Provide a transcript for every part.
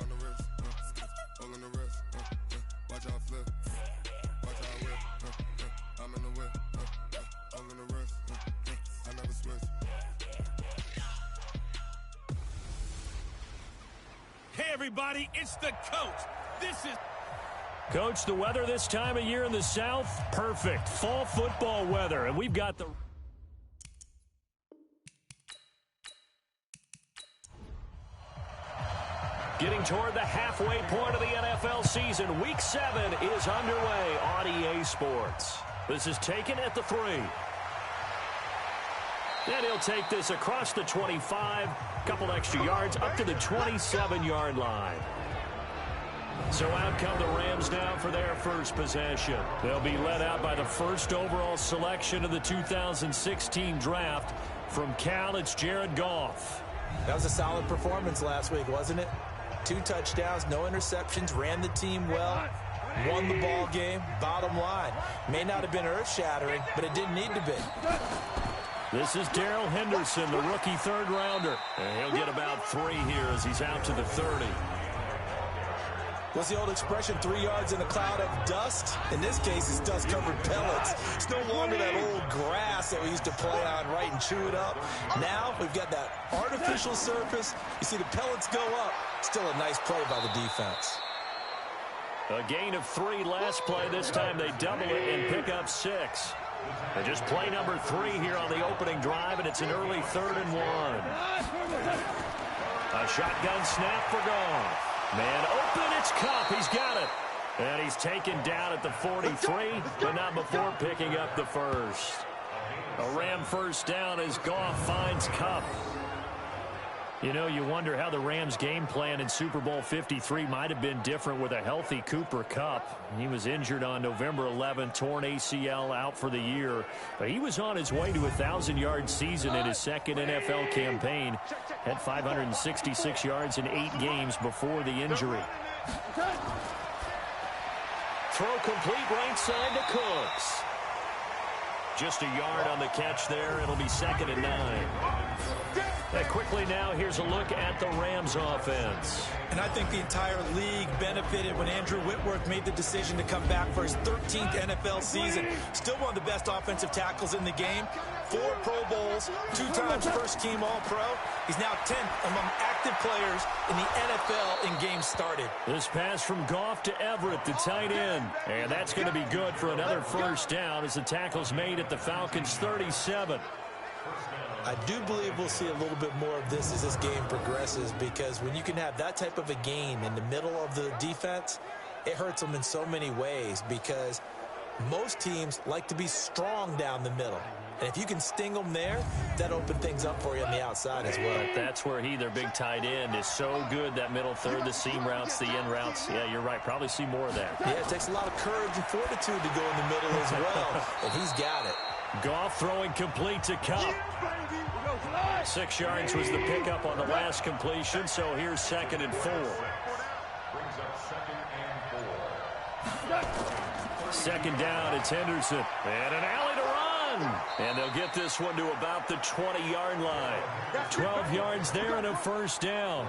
on the wrist, all in the wrist, watch out flip, watch out whip, I'm in the whip, all in the wrist, I never switch. Hey everybody, it's the coach. This is... Coach, the weather this time of year in the South, perfect. Fall football weather, and we've got the... Getting toward the halfway point of the NFL season, Week 7 is underway on EA Sports. This is taken at the 3. And he'll take this across the 25, couple extra yards, up to the 27-yard line. So out come the Rams now for their first possession. They'll be led out by the first overall selection of the 2016 draft. From Cal, it's Jared Goff. That was a solid performance last week, wasn't it? 2 touchdowns, no interceptions, ran the team well, won the ball game. Bottom line, may not have been earth-shattering, but it didn't need to be. This is Darrell Henderson, the rookie third-rounder. And he'll get about 3 here as he's out to the 30. What's the old expression, 3 yards in a cloud of dust? In this case, it's dust-covered pellets. It's no longer that old grass that we used to play on, right, and chew it up. Now we've got that artificial surface. You see the pellets go up. Still a nice play by the defense. A gain of 3 last play. This time they double it and pick up 6. And just play number 3 here on the opening drive, and it's an early 3rd and 1. A shotgun snap for Goff. Man open, it's Cup. He's got it. And he's taken down at the 43, but not before picking up the first. A Ram first down as Goff finds Cup. You know, you wonder how the Rams' game plan in Super Bowl 53 might have been different with a healthy Cooper Kupp. He was injured on November 11th, torn ACL, out for the year. But he was on his way to a 1,000-yard season in his second NFL campaign. Had 566 yards in 8 games before the injury. Throw complete right side to Cooks. Just a yard on the catch there. It'll be 2nd and 9. Quickly now, here's a look at the Rams offense. And I think the entire league benefited when Andrew Whitworth made the decision to come back for his 13th NFL season. Still one of the best offensive tackles in the game. 4 Pro Bowls, 2 times first-team All-Pro. He's now 10th among active players in the NFL in games started. This pass from Goff to Everett, the tight end. And that's going to be good for another first down as the tackle's made at the Falcons' 37. I do believe we'll see a little bit more of this as this game progresses, because when you can have that type of a gain in the middle of the defense, it hurts them in so many ways, because most teams like to be strong down the middle. And if you can sting them there, that opens things up for you on the outside as well. That's where their big tight end, is so good, that middle third, the seam routes, the end routes. Yeah, you're right. Probably see more of that. Yeah, it takes a lot of courage and fortitude to go in the middle as well, and he's got it. Goff throwing complete to Kupp. 6 yards was the pickup on the last completion, so here's 2nd and 4. 2nd down, it's Henderson. And an alley to run. And they'll get this one to about the 20-yard line. 12 yards there and a first down.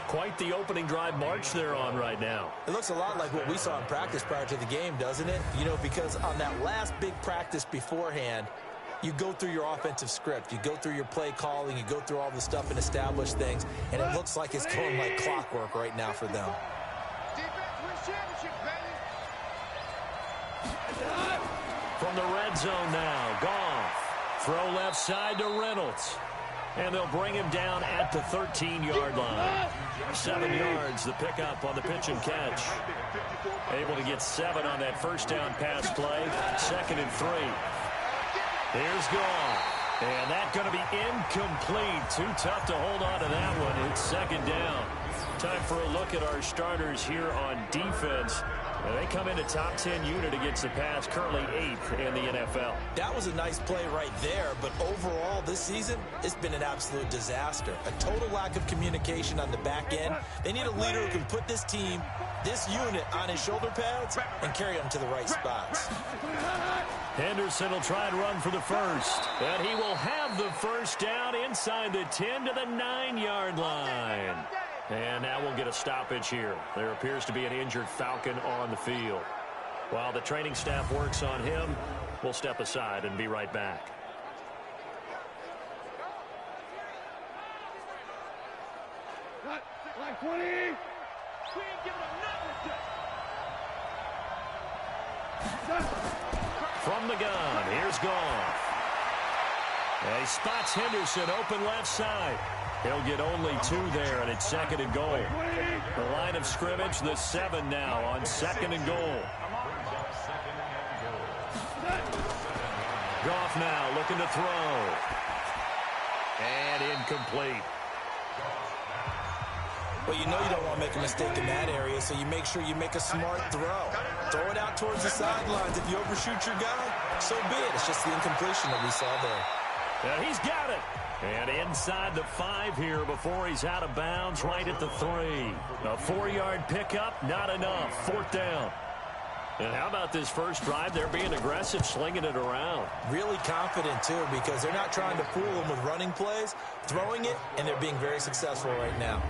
Quite the opening drive march they're on right now. It looks a lot like what we saw in practice prior to the game, doesn't it? You know, because on that last big practice beforehand, you go through your offensive script. You go through your play calling. You go through all the stuff and establish things. And it looks like it's going like clockwork right now for them. From the red zone now, Goff. Throw left side to Reynolds. And they'll bring him down at the 13-yard line. 7 yards, the pickup on the pitch and catch. Able to get 7 on that first down pass play. 2nd and 3. Here's Goff. And that's going to be incomplete. Too tough to hold on to that one. It's 2nd down. Time for a look at our starters here on defense. They come into top 10 unit against the pass, currently 8th in the NFL. That was a nice play right there, but overall this season, it's been an absolute disaster. A total lack of communication on the back end. They need a leader who can put this team, this unit, on his shoulder pads and carry them to the right spots. Henderson will try and run for the first. And he will have the first down inside the 10 to the 9-yard line. And now we'll get a stoppage here. There appears to be an injured Falcon on the field. While the training staff works on him, we'll step aside and be right back. Like 20. We ain't giving him nothing. From the gun, here's Goff. And he spots Henderson open left side. He'll get only 2 there, and it's 2nd and goal. The line of scrimmage, the 7 now on 2nd and goal. Goff now looking to throw. And incomplete. Well, you know you don't want to make a mistake in that area, so you make sure you make a smart throw. Throw it out towards the sidelines. If you overshoot your guy, so be it. It's just the incompletion that we saw there. And he's got it. And inside the 5 here before he's out of bounds, right at the 3. A 4-yard pickup, not enough. 4th down. And how about this first drive? They're being aggressive, slinging it around. Really confident, too, because they're not trying to fool them with running plays, throwing it, and they're being very successful right now.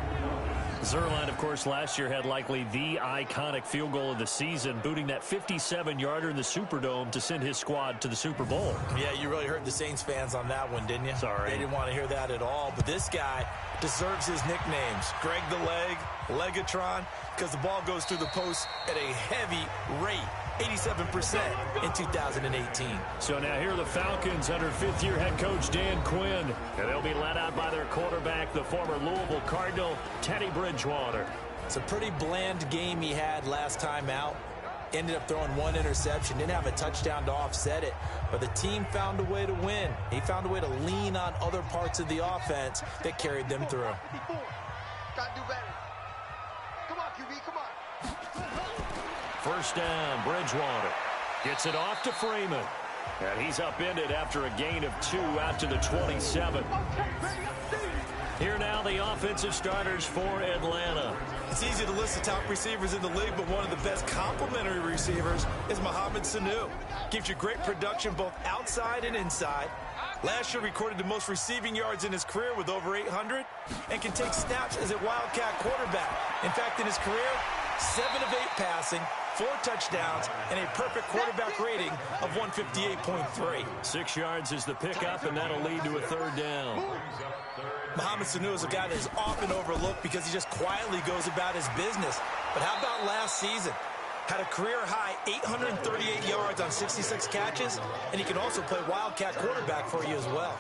Zuerlein, of course, last year had likely the iconic field goal of the season, booting that 57-yarder in the Superdome to send his squad to the Super Bowl. Yeah, you really hurt the Saints fans on that one, didn't you? Sorry. They didn't want to hear that at all. But this guy deserves his nicknames. Greg the Leg, Legatron, because the ball goes through the post at a heavy rate. 87% in 2018. So now here are the Falcons under 5th-year head coach Dan Quinn. And they'll be led out by their quarterback, the former Louisville Cardinal, Teddy Bridgewater. It's a pretty bland game he had last time out. Ended up throwing 1 interception. Didn't have a touchdown to offset it. But the team found a way to win. He found a way to lean on other parts of the offense that carried them through. Gotta do better. Come on, QB, come on. First down, Bridgewater. Gets it off to Freeman. And he's upended after a gain of 2 out to the 27. Here now the offensive starters for Atlanta. It's easy to list the top receivers in the league, but one of the best complementary receivers is Mohamed Sanu. Gives you great production both outside and inside. Last year recorded the most receiving yards in his career with over 800 and can take snaps as a Wildcat quarterback. In fact, in his career, 7 of 8 passing, 4 touchdowns, and a perfect quarterback rating of 158.3. 6 yards is the pickup, and that'll lead to a 3rd down. Mohamed Sanu is a guy that is often overlooked because he just quietly goes about his business. But how about last season? Had a career-high 838 yards on 66 catches, and he can also play Wildcat quarterback for you as well.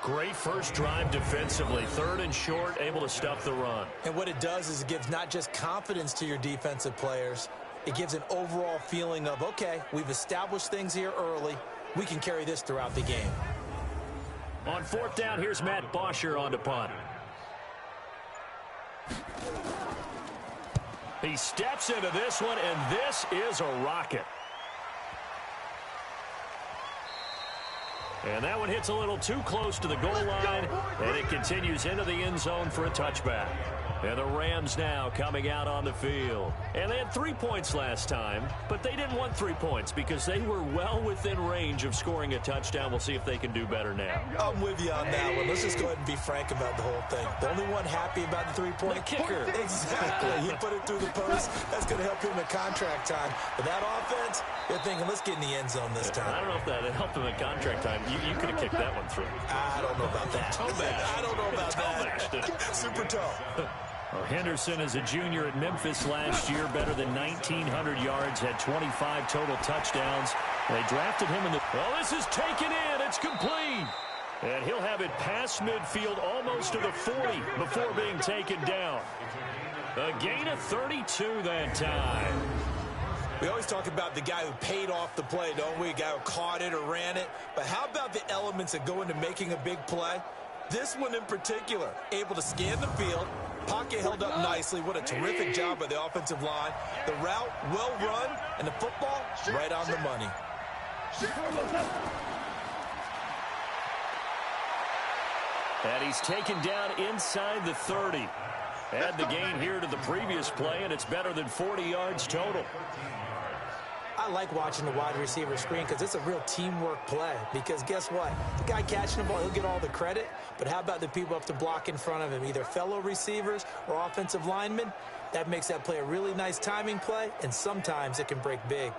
Great first drive defensively. 3rd and short, able to stuff the run. And what it does is it gives not just confidence to your defensive players, it gives an overall feeling of, okay, we've established things here early. We can carry this throughout the game. On 4th down, here's Matt Bosher on to punt. He steps into this one, and this is a rocket. And that one hits a little too close to the goal line, and it continues into the end zone for a touchback. And the Rams now coming out on the field. And they had 3 points last time, but they didn't want 3 points because they were well within range of scoring a touchdown. We'll see if they can do better now. I'm with you on that one. Let's just go ahead and be frank about the whole thing. The only one happy about the 3-point kicker. Exactly. He put it through the post. That's going to help him in contract time. But that offense, they're thinking, let's get in the end zone this time. I don't know if that helped him in contract time. You could have kicked that one through. I don't know about that. I don't know about that. Super toe. Well, Henderson is a junior at Memphis last year, better than 1,900 yards, had 25 total touchdowns. They drafted him in the... Well, this is taken in. It's complete. And he'll have it past midfield almost to the 40 before being taken down. A gain of 32 that time. We always talk about the guy who paid off the play, don't we? A guy who caught it or ran it. But how about the elements that go into making a big play? This one in particular, able to scan the field, pocket held up nicely. What a terrific job by the offensive line. The route well run, and the football right on the money. And he's taken down inside the 30. Add the gain here to the previous play, and it's better than 40 yards total. I like watching the wide receiver screen because it's a real teamwork play. Because guess what? The guy catching the ball, he'll get all the credit. But how about the people up to block in front of him, either fellow receivers or offensive linemen? That makes that play a really nice timing play, and sometimes it can break big.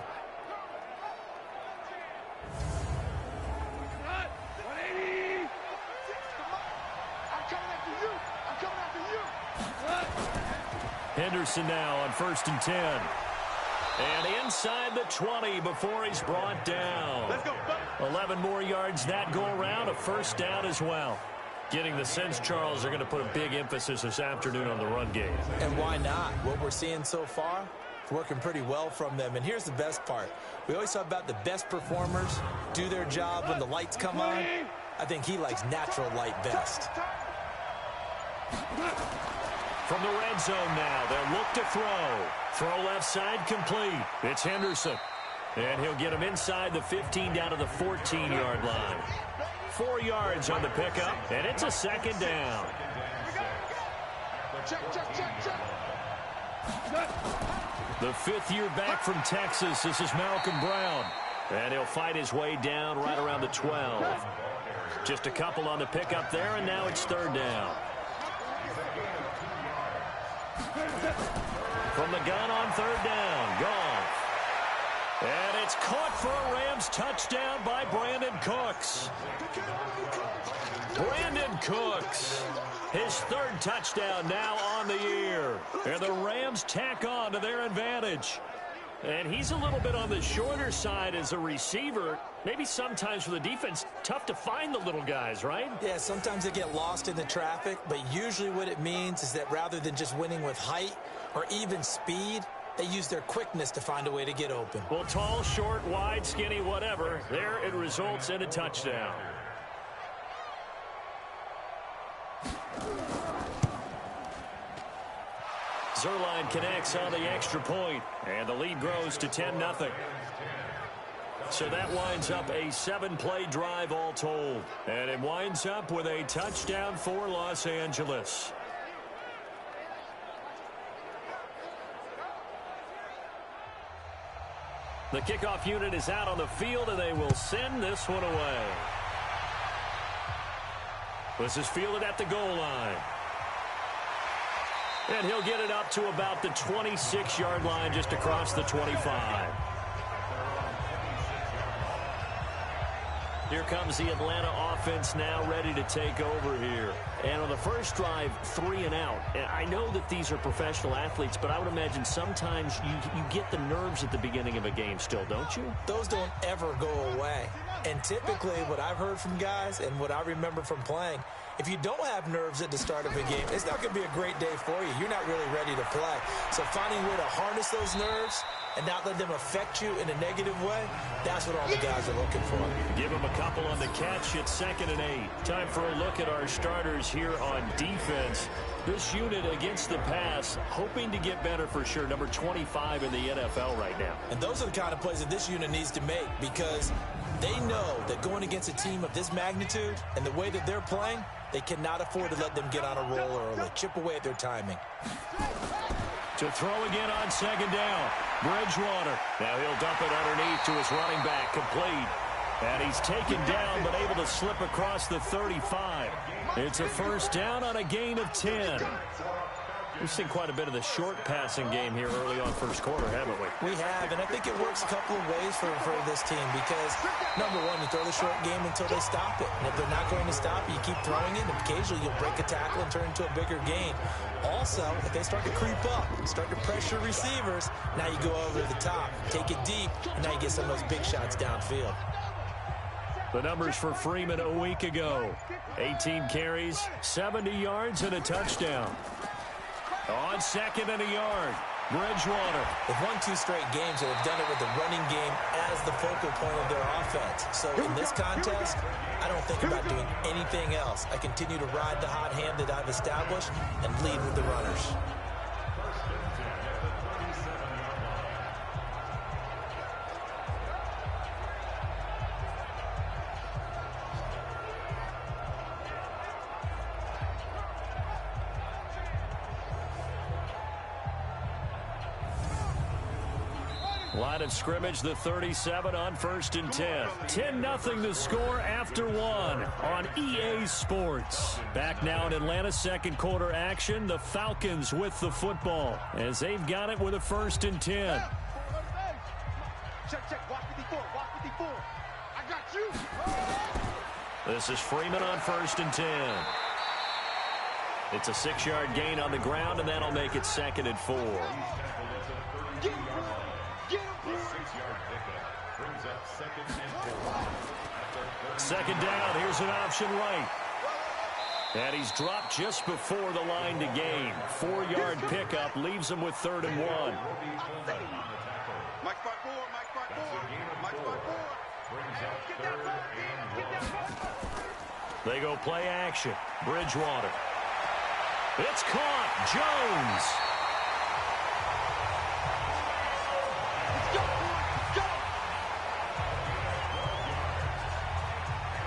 Henderson now on 1st and 10. And inside the 20 before he's brought down. 11 more yards that go around, a first down as well. Getting the sense, Charles, they're going to put a big emphasis this afternoon on the run game. And why not? What we're seeing so far, it's working pretty well from them. And here's the best part. We always talk about the best performers do their job when the lights come on. I think he likes natural light best. From the red zone now, they'll look to throw. Throw left side complete. It's Henderson. And he'll get him inside the 15 down to the 14-yard line. 4 yards on the pickup, and it's a second down. The 5th year back from Texas, this is Malcolm Brown. And he'll fight his way down right around the 12. Just a couple on the pickup there, and now it's 3rd down. From the gun on 3rd down, Goff. And it's caught for a Rams touchdown by Brandon Cooks. Brandon Cooks, his 3rd touchdown now on the year. And the Rams tack on to their advantage. And he's a little bit on the shorter side as a receiver. Maybe sometimes for the defense, tough to find the little guys, right? Yeah, sometimes they get lost in the traffic, but usually what it means is that rather than just winning with height or even speed, they use their quickness to find a way to get open. Well, tall, short, wide, skinny, whatever, there it results in a touchdown. Zerline connects on the extra point, and the lead grows to 10-0. So that winds up a 7-play drive all told. And it winds up with a touchdown for Los Angeles. The kickoff unit is out on the field, and they will send this one away. This is fielded at the goal line. And he'll get it up to about the 26-yard line, just across the 25. Here comes the Atlanta offense now ready to take over here. And on the first drive, 3 and out. And I know that these are professional athletes, but I would imagine sometimes you get the nerves at the beginning of a game still, don't you? Those don't ever go away. And typically what I've heard from guys and what I remember from playing, if you don't have nerves at the start of a game, it's not going to be a great day for you. You're not really ready to play. So finding a way to harness those nerves and not let them affect you in a negative way, that's what all the guys are looking for. Give them a couple on the catch at 2nd and 8. Time for a look at our starters here on defense. This unit against the pass, hoping to get better for sure. Number 25 in the NFL right now. And those are the kind of plays that this unit needs to make, because they know that going against a team of this magnitude and the way that they're playing, they cannot afford to let them get on a roll early. Chip away at their timing. To throw again on 2nd down. Bridgewater. Now he'll dump it underneath to his running back. Complete. And he's taken down but able to slip across the 35. It's a first down on a gain of 10. We've seen quite a bit of the short passing game here early on first quarter, haven't we? We have, and I think it works a couple of ways for this team because, number one, you throw the short game until they stop it. And if they're not going to stop it, you keep throwing it, and occasionally you'll break a tackle and turn it into a bigger gain. Also, if they start to creep up, start to pressure receivers, now you go over the top, take it deep, and now you get some of those big shots downfield. The numbers for Freeman a week ago. 18 carries, 70 yards, and a touchdown. On 2nd and a yard, Bridgewater. They've won 2 straight games and have done it with the running game as the focal point of their offense. So in this contest, I don't think about doing anything else. I continue to ride the hot hand that I've established and lead with the runners. Line of scrimmage, the 37 on 1st and 10. 10-0 the score after one on EA Sports. Back now in Atlanta, second quarter action. The Falcons with the football as they've got it with a 1st and 10. Check. Walk 54. Walk 54. I got you. This is Freeman on 1st and 10. It's a 6-yard gain on the ground, and that'll make it 2nd and 4. Second down, here's an option right. And he's dropped just before the line to gain. 4-yard pickup leaves him with 3rd and 1. They go play action. Bridgewater. It's caught. Jones.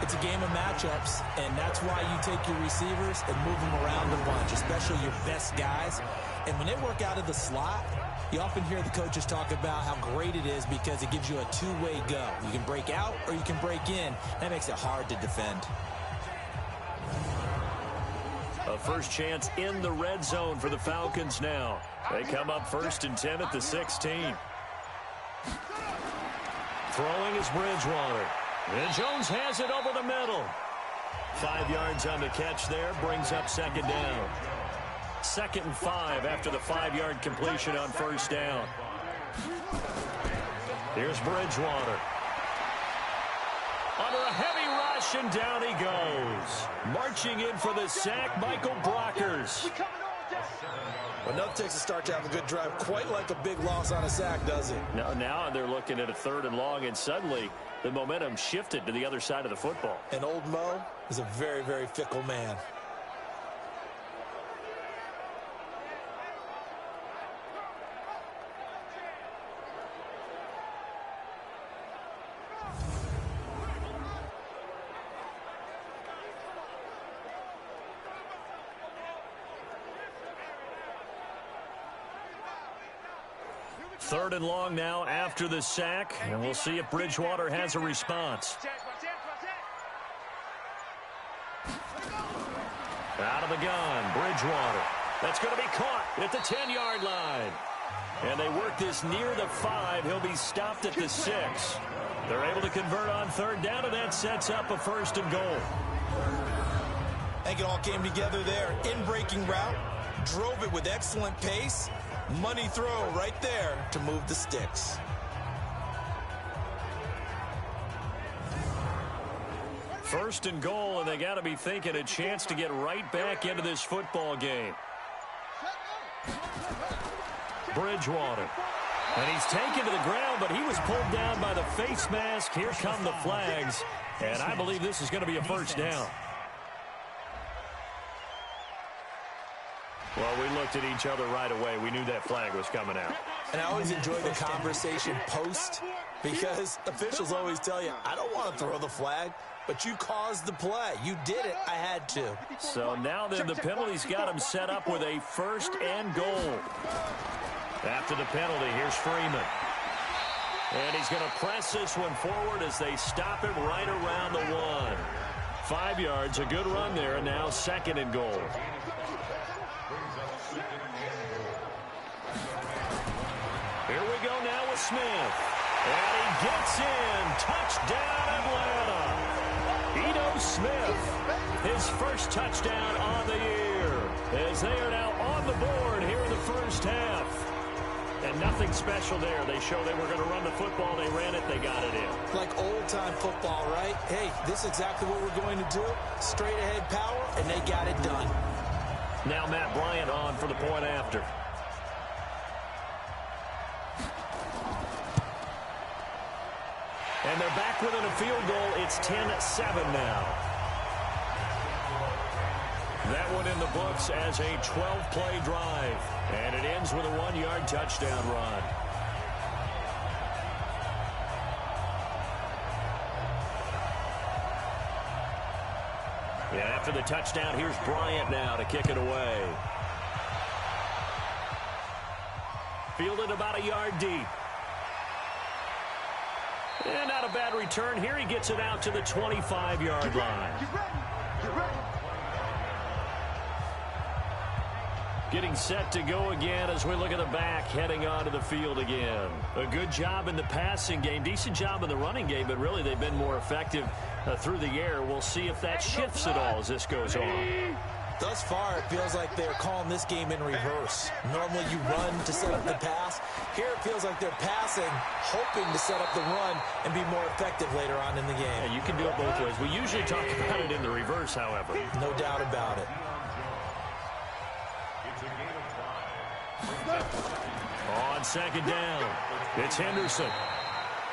It's a game of matchups, and that's why you take your receivers and move them around a bunch, especially your best guys. And when they work out of the slot, you often hear the coaches talk about how great it is because it gives you a two-way go. You can break out or you can break in. That makes it hard to defend. A first chance in the red zone for the Falcons now. They come up 1st and 10 at the 16. Throwing is Bridgewater. And Jones has it over the middle. 5 yards on the catch there, brings up 2nd down. 2nd and 5 after the 5-yard completion on 1st down. Here's Bridgewater. Under a heavy rush, and down he goes. Marching in for the sack, Michael Brockers. Well, nothing takes a start to have a good drive quite like a big loss on a sack, does it? Now they're looking at a 3rd and long, and suddenly the momentum shifted to the other side of the football. And old Mo is a very, very fickle man. Third and long now after the sack, and we'll see if Bridgewater has a response. Out of the gun, Bridgewater. That's going to be caught at the 10-yard line. And they work this near the 5. He'll be stopped at the 6. They're able to convert on 3rd down, and that sets up a 1st and goal. I think it all came together there. In-breaking route, drove it with excellent pace. Money throw right there to move the sticks. First and goal, and they got to be thinking a chance to get right back into this football game. Bridgewater. And he's taken to the ground, but he was pulled down by the face mask. Here come the flags, and I believe this is going to be a 1st down. Well, we looked at each other right away. We knew that flag was coming out. And I always enjoy the conversation post because officials always tell you, I don't want to throw the flag, but you caused the play. You did it. I had to. So now then the penalty's got him set up with a 1st and goal. After the penalty, here's Freeman. And he's going to press this one forward as they stop him right around the 1. 5 yards, a good run there, and now 2nd and goal. Here we go now with Smith. And he gets in. Touchdown, Atlanta. Ito Smith, his first touchdown on the year. As they are now on the board here in the first half. And nothing special there. They show they were going to run the football. They ran it. They got it in. Like old-time football, right? Hey, this is exactly what we're going to do. Straight ahead power, and they got it done. Now Matt Bryant on for the point after. And they're back within a field goal. It's 10-7 now. That one in the books as a 12-play drive. And it ends with a 1-yard touchdown run. Yeah, after the touchdown, here's Bryant now to kick it away. Fielded about a yard deep. And not a bad return here. He gets it out to the 25-yard line. Get ready. Getting set to go again as we look at the back heading onto the field again. A good job in the passing game, decent job in the running game, but really they've been more effective through the air. We'll see if that shifts at all as this goes on. Thus far, it feels like they're calling this game in reverse. Normally you run to set up the pass. Here it feels like they're passing, hoping to set up the run and be more effective later on in the game. Yeah, you can do it both ways. We usually talk about it in the reverse, however. No doubt about it. On second down, it's Henderson.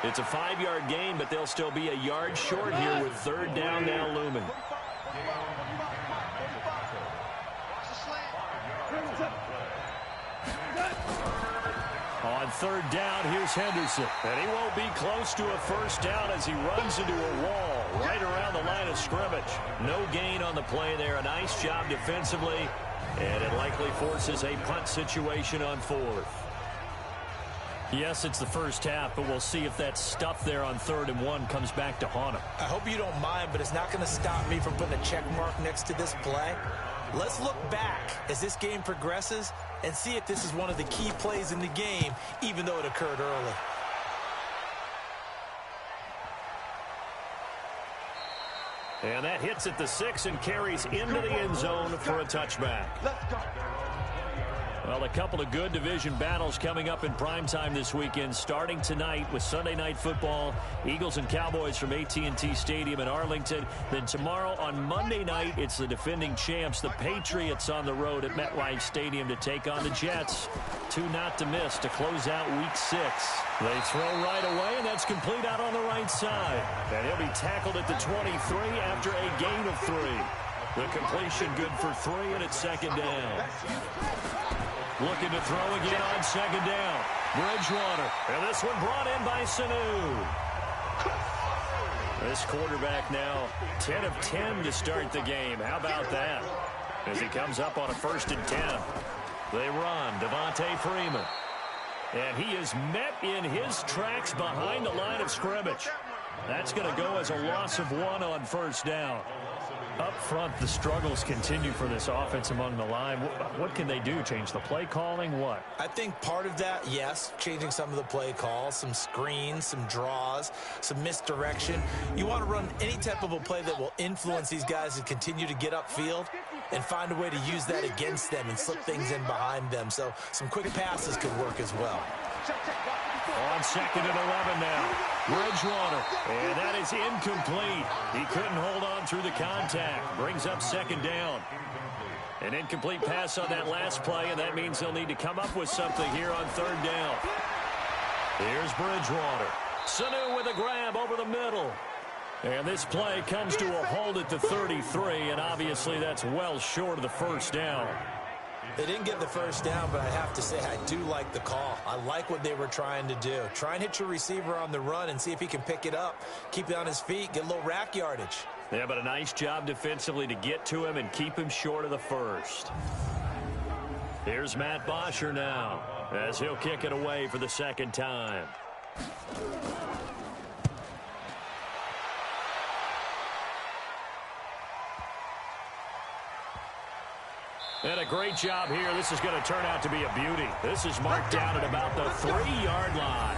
It's a 5-yard gain, but they'll still be a yard short here with third down now looming. On third down, here's Henderson. And he won't be close to a first down as he runs into a wall right around the line of scrimmage. No gain on the play there. A nice job defensively. And it likely forces a punt situation on fourth. Yes, it's the first half, but we'll see if that stuff there on 3rd and 1 comes back to haunt him. I hope you don't mind, but it's not going to stop me from putting a check mark next to this play. Let's look back as this game progresses and see if this is one of the key plays in the game, even though it occurred early. And that hits at the 6 and carries into the end zone for a touchback. Let's go. Well, a couple of good division battles coming up in primetime this weekend, starting tonight with Sunday Night Football, Eagles and Cowboys from AT&T Stadium in Arlington. Then tomorrow on Monday night, it's the defending champs, the Patriots, on the road at MetLife Stadium to take on the Jets. 2 not to miss to close out Week 6. They throw right away, and that's complete out on the right side. And he'll be tackled at the 23 after a gain of 3. The completion good for 3, and it's second down. Looking to throw again on second down. Bridgewater. And this one brought in by Sanu. This quarterback now 10 of 10 to start the game. How about that? As he comes up on a 1st and 10. They run. Devontae Freeman. And he is met in his tracks behind the line of scrimmage. That's going to go as a loss of 1 on 1st down. Up front, the struggles continue for this offense among the line. What can they do? Change the play calling? What? I think part of that, yes, changing some of the play calls, some screens, some draws, some misdirection. You want to run any type of a play that will influence these guys to continue to get upfield and find a way to use that against them and slip things in behind them. So some quick passes could work as well. On 2nd and 11 now. Bridgewater. And that is incomplete. He couldn't hold on through the contact. Brings up 2nd down. An incomplete pass on that last play, and that means they'll need to come up with something here on 3rd down. Here's Bridgewater. Sanu with a grab over the middle. And this play comes to a hold at the 33, and obviously that's well short of the 1st down. They didn't get the 1st down, but I have to say I do like the call. I like what they were trying to do. Try and hit your receiver on the run and see if he can pick it up, keep it on his feet, get a little rack yardage. Yeah, but a nice job defensively to get to him and keep him short of the 1st. Here's Matt Bosher now as he'll kick it away for the 2nd time. And a great job here. This is going to turn out to be a beauty. This is marked down at about the 3-yard line.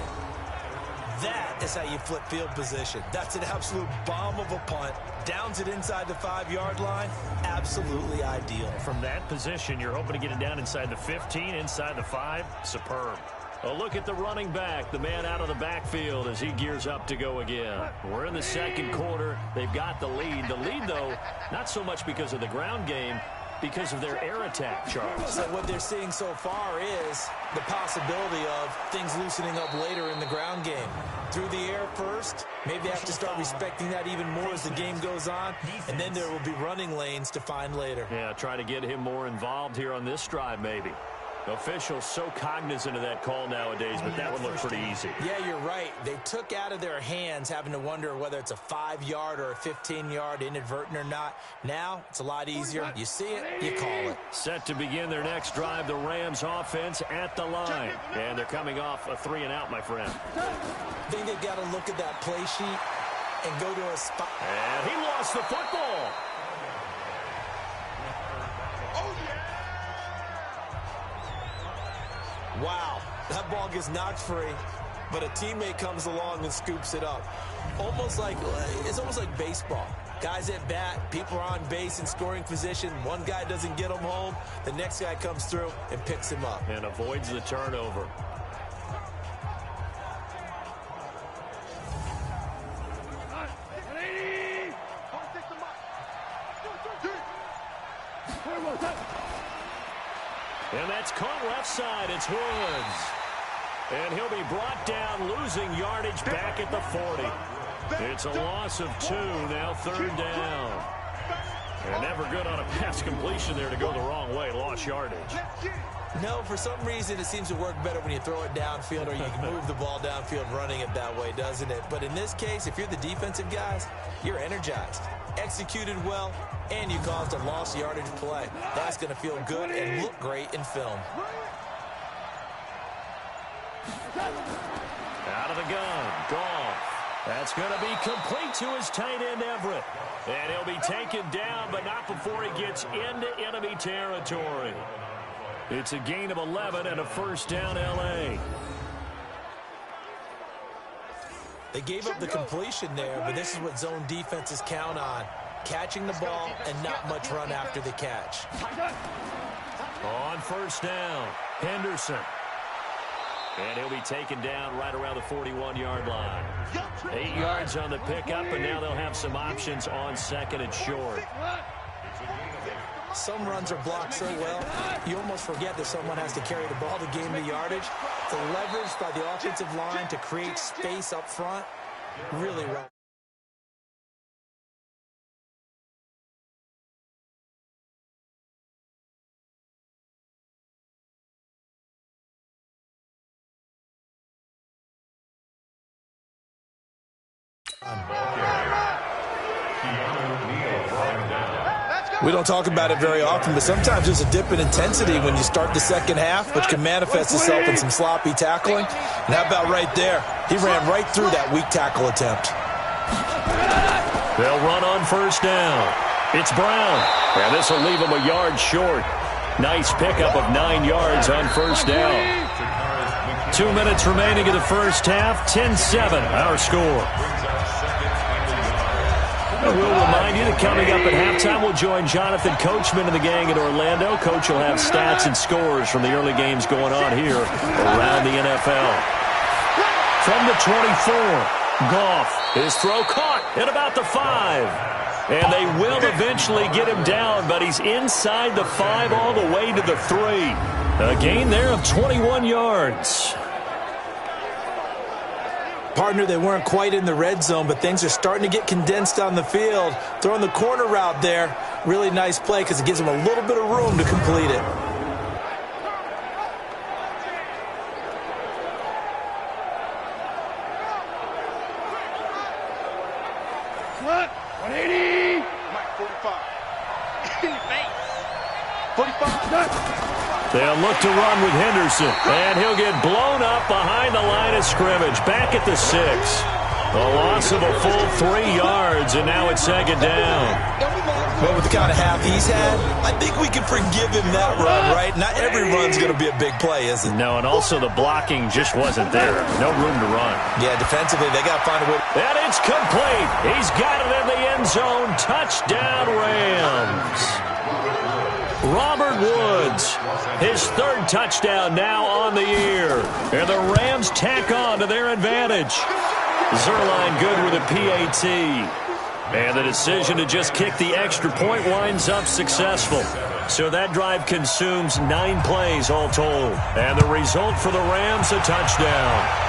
That is how you flip field position. That's an absolute bomb of a punt. Downs it inside the 5-yard line. Absolutely ideal. From that position, you're hoping to get it down inside the 15, inside the 5. Superb. A look at the running back, the man out of the backfield as he gears up to go again. We're in the 2nd quarter. They've got the lead. The lead, though, not so much because of the ground game, because of their air attack, Charles. So what they're seeing so far is the possibility of things loosening up later in the ground game. Through the air first, maybe they have to start respecting that even more as the game goes on, and then there will be running lanes to find later. Yeah, try to get him more involved here on this drive maybe. Officials so cognizant of that call nowadays, but that one looked pretty easy. Yeah, you're right. They took out of their hands having to wonder whether it's a 5-yard or a 15-yard inadvertent or not. Now, it's a lot easier. You see it, you call it. Set to begin their next drive, the Rams offense at the line. And they're coming off a 3-and-out, my friend. I think they've got to look at that play sheet and go to a spot. And he lost the football. Wow, that ball gets knocked free, but a teammate comes along and scoops it up. It's almost like baseball. Guys at bat, people are on base in scoring position. One guy doesn't get him home. The next guy comes through and picks him up. And avoids the turnover. And that's caught left side. It's Woods. And he'll be brought down, losing yardage back at the 40. It's a loss of 2, now 3rd down. And never good on a pass completion there to go the wrong way. Lost yardage. No, for some reason it seems to work better when you throw it downfield or you can move the ball downfield running it that way, doesn't it? But in this case, if you're the defensive guys, you're energized, executed well, and you caused a lost yardage play. That's going to feel good and look great in film. Out of the gun, Goff. That's going to be complete to his tight end, Everett. And he'll be taken down, but not before he gets into enemy territory. It's a gain of 11 and a 1st down, L.A. They gave up the completion there, but this is what zone defenses count on. Catching the ball and not much run after the catch. On 1st down, Henderson. And he'll be taken down right around the 41-yard line. 8 yards on the pickup, and now they'll have some options on 2nd and short. Some runs are blocked so well, you almost forget that someone has to carry the ball to gain the yardage. The leverage by the offensive line to create space up front, really right. We don't talk about it very often, but sometimes there's a dip in intensity when you start the second half, which can manifest itself in some sloppy tackling. And how about right there? He ran right through that weak tackle attempt. They'll run on 1st down. It's Brown. And this will leave him a yard short. Nice pickup of 9 yards on 1st down. 2 minutes remaining in the 1st half. 10-7, our score. And we'll remind you that coming up at halftime, we'll join Jonathan Coachman and the gang in Orlando. Coach will have stats and scores from the early games going on here around the NFL. From the 24, Goff, his throw caught at about the 5. And they will eventually get him down, but he's inside the 5 all the way to the 3. A gain there of 21 yards. Partner, they weren't quite in the red zone, but things are starting to get condensed on the field. Throwing the corner route there, really nice play because it gives them a little bit of room to complete it. What? 180. Mike, 45. In the face. 45. They'll look to run with Henderson, and he'll get blown up behind the line of scrimmage, back at the 6. A loss of a full 3 yards, and now it's 2nd down. Well, with the kind of half he's had, I think we can forgive him that run, right? Not every run's going to be a big play, is it? No, and also the blocking just wasn't there. No room to run. Yeah, defensively, they got to find a way. And it's complete. He's got it in the end zone. Touchdown, Rams. Robert Woods, his 3rd touchdown now on the year. And the Rams tack on to their advantage. Zerline good with a PAT. And the decision to just kick the extra point winds up successful. So that drive consumes 9 plays all told. And the result for the Rams, a touchdown.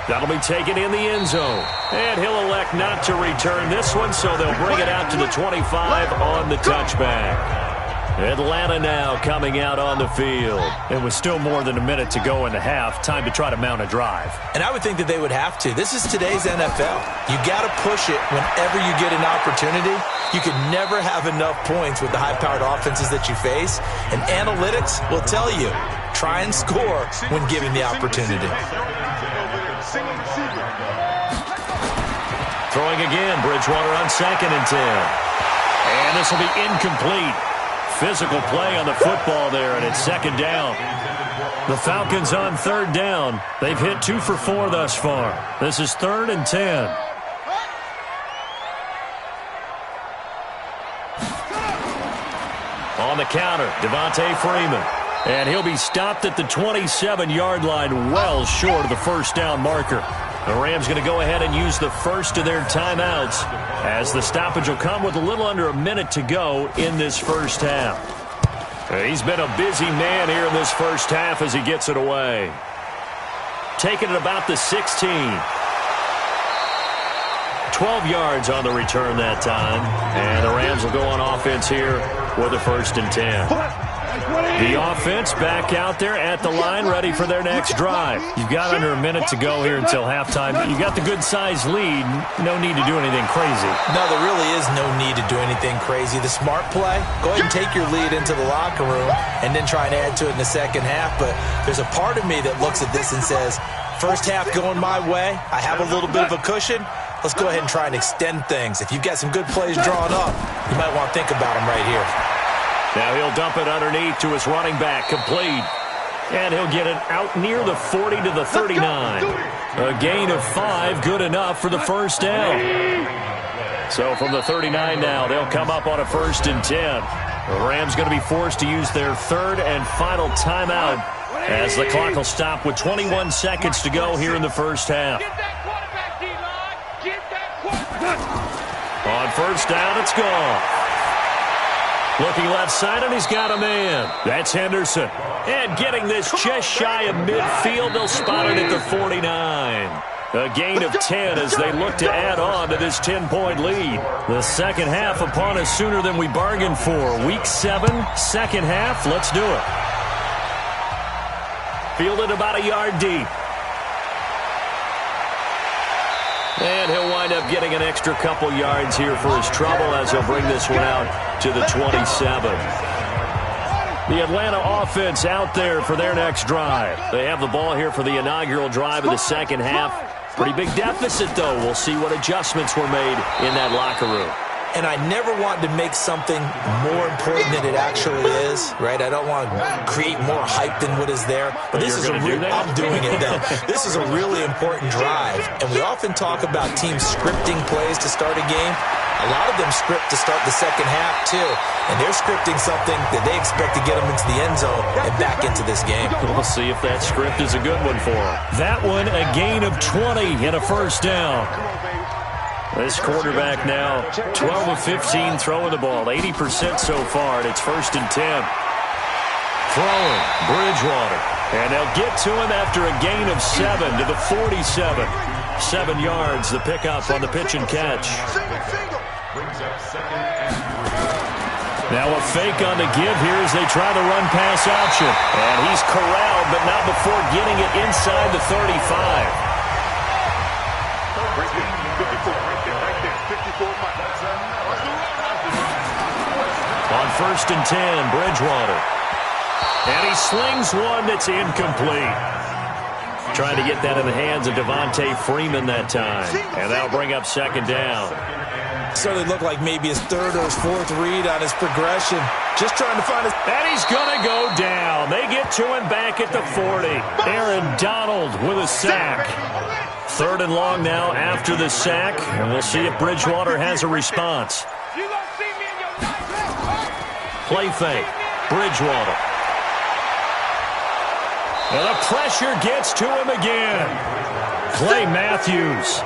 That'll be taken in the end zone. And he'll elect not to return this one, so they'll bring it out to the 25 on the touchback. Atlanta now coming out on the field. It was still more than a minute to go in the half. Time to try to mount a drive. And I would think that they would have to. This is today's NFL. You got to push it whenever you get an opportunity. You can never have enough points with the high-powered offenses that you face. And analytics will tell you, try and score when given the opportunity. Throwing again, Bridgewater on 2nd and 10. And this will be incomplete. Physical play on the football there, and it's 2nd down. The Falcons on 3rd down. They've hit 2 for 4 thus far. This is 3rd and 10. On the counter, Devontae Freeman. And he'll be stopped at the 27-yard line, well short of the first down marker. The Rams going to go ahead and use the first of their timeouts, as the stoppage will come with a little under a minute to go in this first half. He's been a busy man here in this first half as he gets it away. Taking it about the 16. 12 yards on the return that time. And the Rams will go on offense here with a 1st and 10. The offense back out there at the line, ready for their next drive. You've got under a minute to go here until halftime. You got the good-sized lead. No need to do anything crazy. No, there really is no need to do anything crazy. The smart play, go ahead and take your lead into the locker room and then try and add to it in the second half. But there's a part of me that looks at this and says, first half going my way. I have a little bit of a cushion. Let's go ahead and try and extend things. If you've got some good plays drawn up, you might want to think about them right here. Now he'll dump it underneath to his running back, complete. And he'll get it out near the 40 to the 39. A gain of 5, good enough for the first down. So from the 39 now, they'll come up on a 1st and 10. The Rams going to be forced to use their 3rd and final timeout, as the clock will stop with 21 seconds to go here in the first half. On first down, it's gone. Looking left side, and he's got a man. That's Henderson. And getting this just shy of midfield, they'll spot it at the 49. A gain of 10 as they look to add on to this 10-point lead. The second half upon us sooner than we bargained for. Week 7, second half. Let's do it. Fielded about a yard deep. And he'll wind up getting an extra couple yards here for his trouble as he'll bring this one out to the 27. The Atlanta offense out there for their next drive. They have the ball here for the inaugural drive of the second half. Pretty big deficit, though. We'll see what adjustments were made in that locker room. And I never want to make something more important than it actually is, right? I don't want to create more hype than what is there. But this is I'm doing it, though. This is a really important drive. And we often talk about teams scripting plays to start a game. A lot of them script to start the second half, too. And they're scripting something that they expect to get them into the end zone and back into this game. We'll see if that script is a good one for them. That one, a gain of 20 and a first down. This quarterback now, 12 of 15 throwing the ball, 80% so far, and it's 1st and 10. Throwing, Bridgewater. And they'll get to him after a gain of 7 to the 47. 7 yards, the pickup on the pitch and catch. Now a fake on the give here as they try the run-pass option. And he's corralled, but not before getting it inside the 35. On 1st and 10, Bridgewater. And he slings one that's incomplete. Trying to get that in the hands of Devontae Freeman that time. And that'll bring up 2nd down. Certainly looked like maybe his 3rd or his 4th read on his progression. Just trying to find his... And he's going to go down. They get to him back at the 40. Aaron Donald with a sack. 3rd and long now after the sack. And we'll see if Bridgewater has a response. Play fake. Bridgewater. And the pressure gets to him again. Clay Matthews.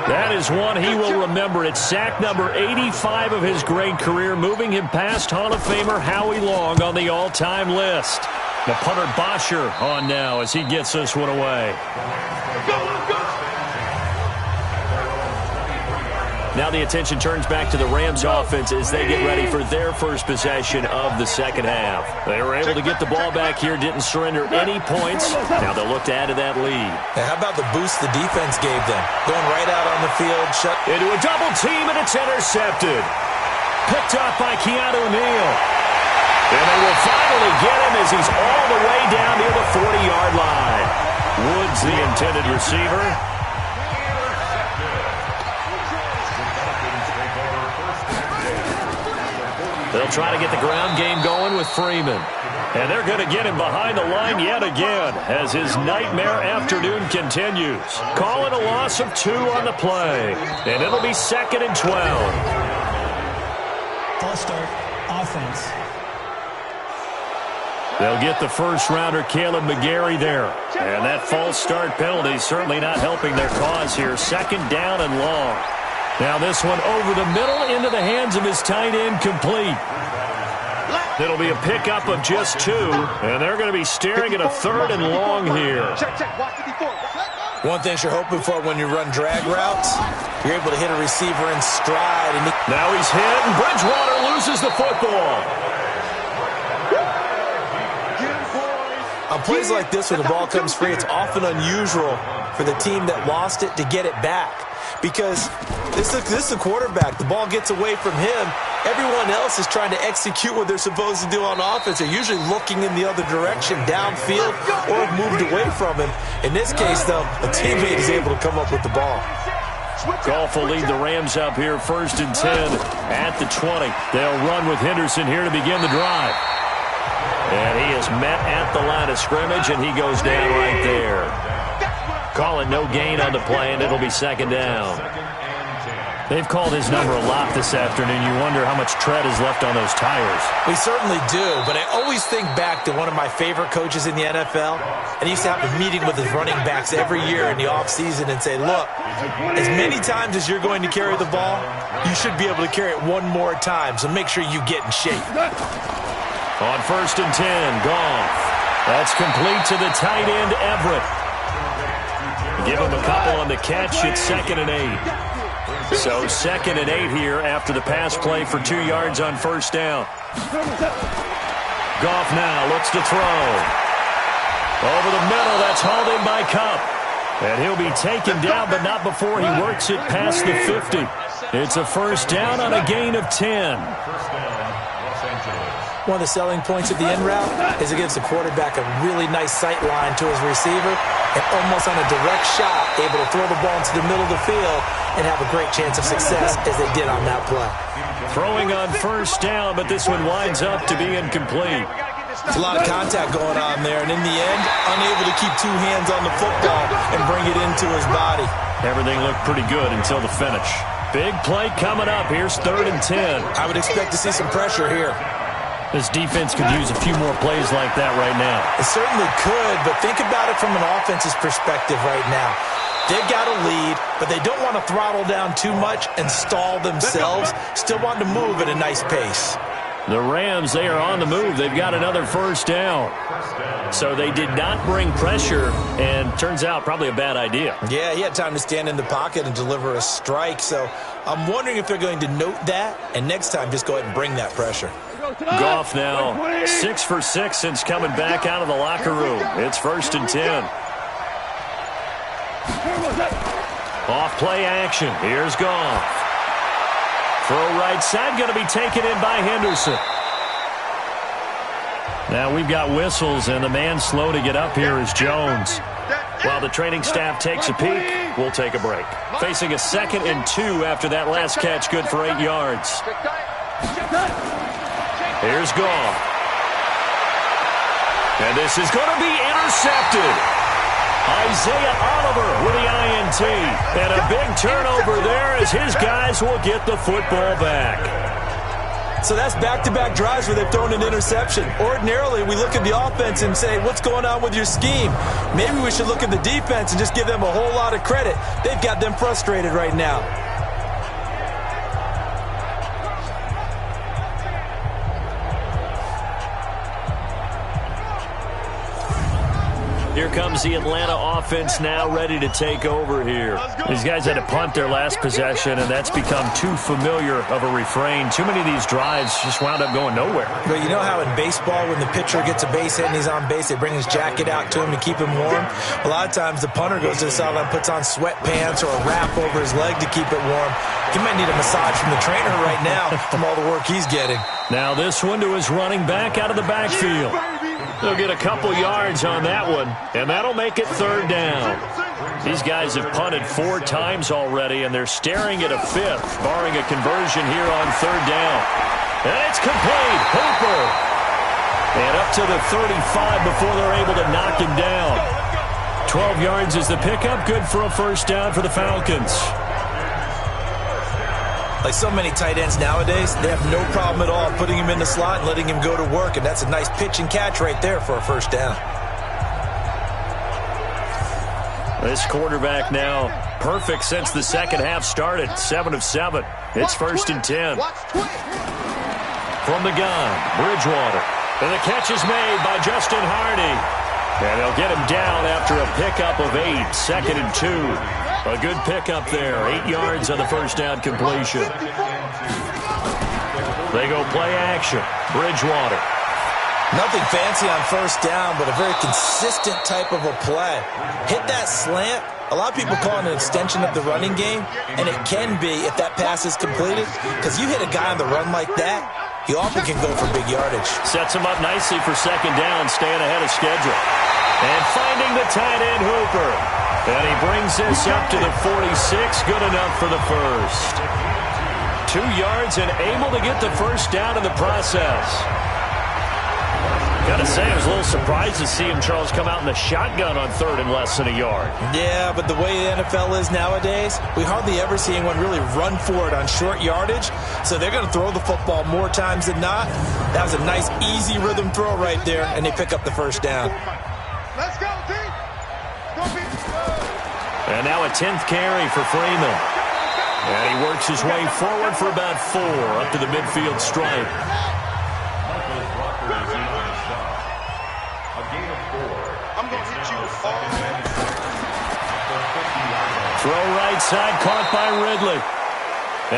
That is one he will remember. It's sack number 85 of his great career, moving him past Hall of Famer Howie Long on the all-time list. The punter Bosher on now as he gets this one away. Now the attention turns back to the Rams offense as they get ready for their first possession of the second half. They were able to get the ball back here, didn't surrender any points. Now they'll look to add to that lead. Now how about the boost the defense gave them? Going right out on the field, shut into a double team, and it's intercepted. Picked up by Keanu Neal. And they will finally get him as he's all the way down near the 40-yard line. Woods, the intended receiver. They'll try to get the ground game going with Freeman. And they're going to get him behind the line yet again as his nightmare afternoon continues. Calling a loss of 2 on the play. And it'll be 2nd and 12. False start, offense. They'll get the first-rounder Caleb McGarry there. And that false start penalty is certainly not helping their cause here. 2nd down and long. Now this one over the middle into the hands of his tight end, complete. It'll be a pickup of just 2, and they're going to be staring at a 3rd and long here. One thing you're hoping for when you run drag routes, you're able to hit a receiver in stride. And now he's hit, and Bridgewater loses the football. On plays like this where the ball comes free, it's often unusual for the team that lost it to get it back. Because this is a quarterback. The ball gets away from him. Everyone else is trying to execute what they're supposed to do on offense. They're usually looking in the other direction, downfield, or moved away from him. In this case, though, a teammate is able to come up with the ball. Goff will lead the Rams up here 1st and 10 at the 20. They'll run with Henderson here to begin the drive. And he is met at the line of scrimmage, and he goes down right there. Call it no gain on the play, and it'll be 2nd down. They've called his number a lot this afternoon. You wonder how much tread is left on those tires. We certainly do, but I always think back to one of my favorite coaches in the NFL, and he used to have a meeting with his running backs every year in the offseason and say, look, as many times as you're going to carry the ball, you should be able to carry it one more time, so make sure you get in shape. On 1st and 10, Goff. That's complete to the tight end, Everett. Give him a couple on the catch. It's 2nd and 8. So 2nd and 8 here after the pass play for 2 yards on 1st down. Goff now looks to throw. Over the middle, that's hauled in by Kupp. And he'll be taken down, but not before he works it past the 50. It's a 1st down on a gain of 10. One of the selling points of the in route is it gives the quarterback a really nice sight line to his receiver and almost on a direct shot able to throw the ball into the middle of the field and have a great chance of success as they did on that play. Throwing on 1st down, but this one winds up to be incomplete. There's a lot of contact going on there, and in the end, unable to keep 2 hands on the football and bring it into his body. Everything looked pretty good until the finish. Big play coming up. Here's 3rd and 10. I would expect to see some pressure here. This defense could use a few more plays like that right now. It certainly could, but think about it from an offense's perspective right now. They've got a lead, but they don't want to throttle down too much and stall themselves. Still want to move at a nice pace. The Rams, they are on the move. They've got another 1st down. So they did not bring pressure, and turns out probably a bad idea. Yeah, he had time to stand in the pocket and deliver a strike. So I'm wondering if they're going to note that, and next time just go ahead and bring that pressure. Goff now 6 for 6 since coming back out of the locker room. It's 1st and 10. Off play action. Here's Goff. Throw right side, going to be taken in by Henderson. Now we've got whistles, and the man slow to get up here is Jones. While the training staff takes a peek, we'll take a break. Facing a 2nd and 2 after that last catch, good for 8 yards. Here's Goff. And this is going to be intercepted. Isaiah Oliver with the INT. And a big turnover there as his guys will get the football back. So that's back-to-back drives where they've thrown an interception. Ordinarily, we look at the offense and say, what's going on with your scheme? Maybe we should look at the defense and just give them a whole lot of credit. They've got them frustrated right now. Here comes the Atlanta offense now ready to take over here. These guys had to punt their last possession, and that's become too familiar of a refrain. Too many of these drives just wound up going nowhere. But you know how in baseball, when the pitcher gets a base hit and he's on base, they bring his jacket out to him to keep him warm? A lot of times the punter goes to the sideline, puts on sweatpants or a wrap over his leg to keep it warm. He might need a massage from the trainer right now from all the work he's getting. Now this one to his running back out of the backfield. They'll get a couple yards on that one, and that'll make it third down. These guys have punted 4 times already, and they're staring at a 5th, barring a conversion here on third down. And it's complete. Hooper. And up to the 35 before they're able to knock him down. 12 yards is the pickup. Good for a first down for the Falcons. Like so many tight ends nowadays, they have no problem at all putting him in the slot and letting him go to work, and that's a nice pitch and catch right there for a first down. This quarterback now perfect since the second half started, 7 of 7. It's 1st and 10. From the gun, Bridgewater. And the catch is made by Justin Hardy. And they'll get him down after a pickup of 8, 2nd and 2. A good pickup there, 8 yards on the first down completion. They go play action. Bridgewater. Nothing fancy on first down, but a very consistent type of a play. Hit that slant. A lot of people call it an extension of the running game, and it can be if that pass is completed, because you hit a guy on the run like that, he often can go for big yardage. Sets him up nicely for second down, staying ahead of schedule. And finding the tight end, Hooper. And he brings this up to the 46. Good enough for the first. 2 yards and able to get the first down in the process. Got to say, I was a little surprised to see him, Charles, come out in the shotgun on third and less than a yard. Yeah, but the way the NFL is nowadays, we hardly ever see anyone really run for it on short yardage. So they're going to throw the football more times than not. That was a nice, easy rhythm throw right there, and they pick up the first down. Let's go, team. And now a 10th carry for Freeman. And he works his way forward for about 4 up to the midfield stripe. I'm going to hit you all. Throw right side, caught by Ridley.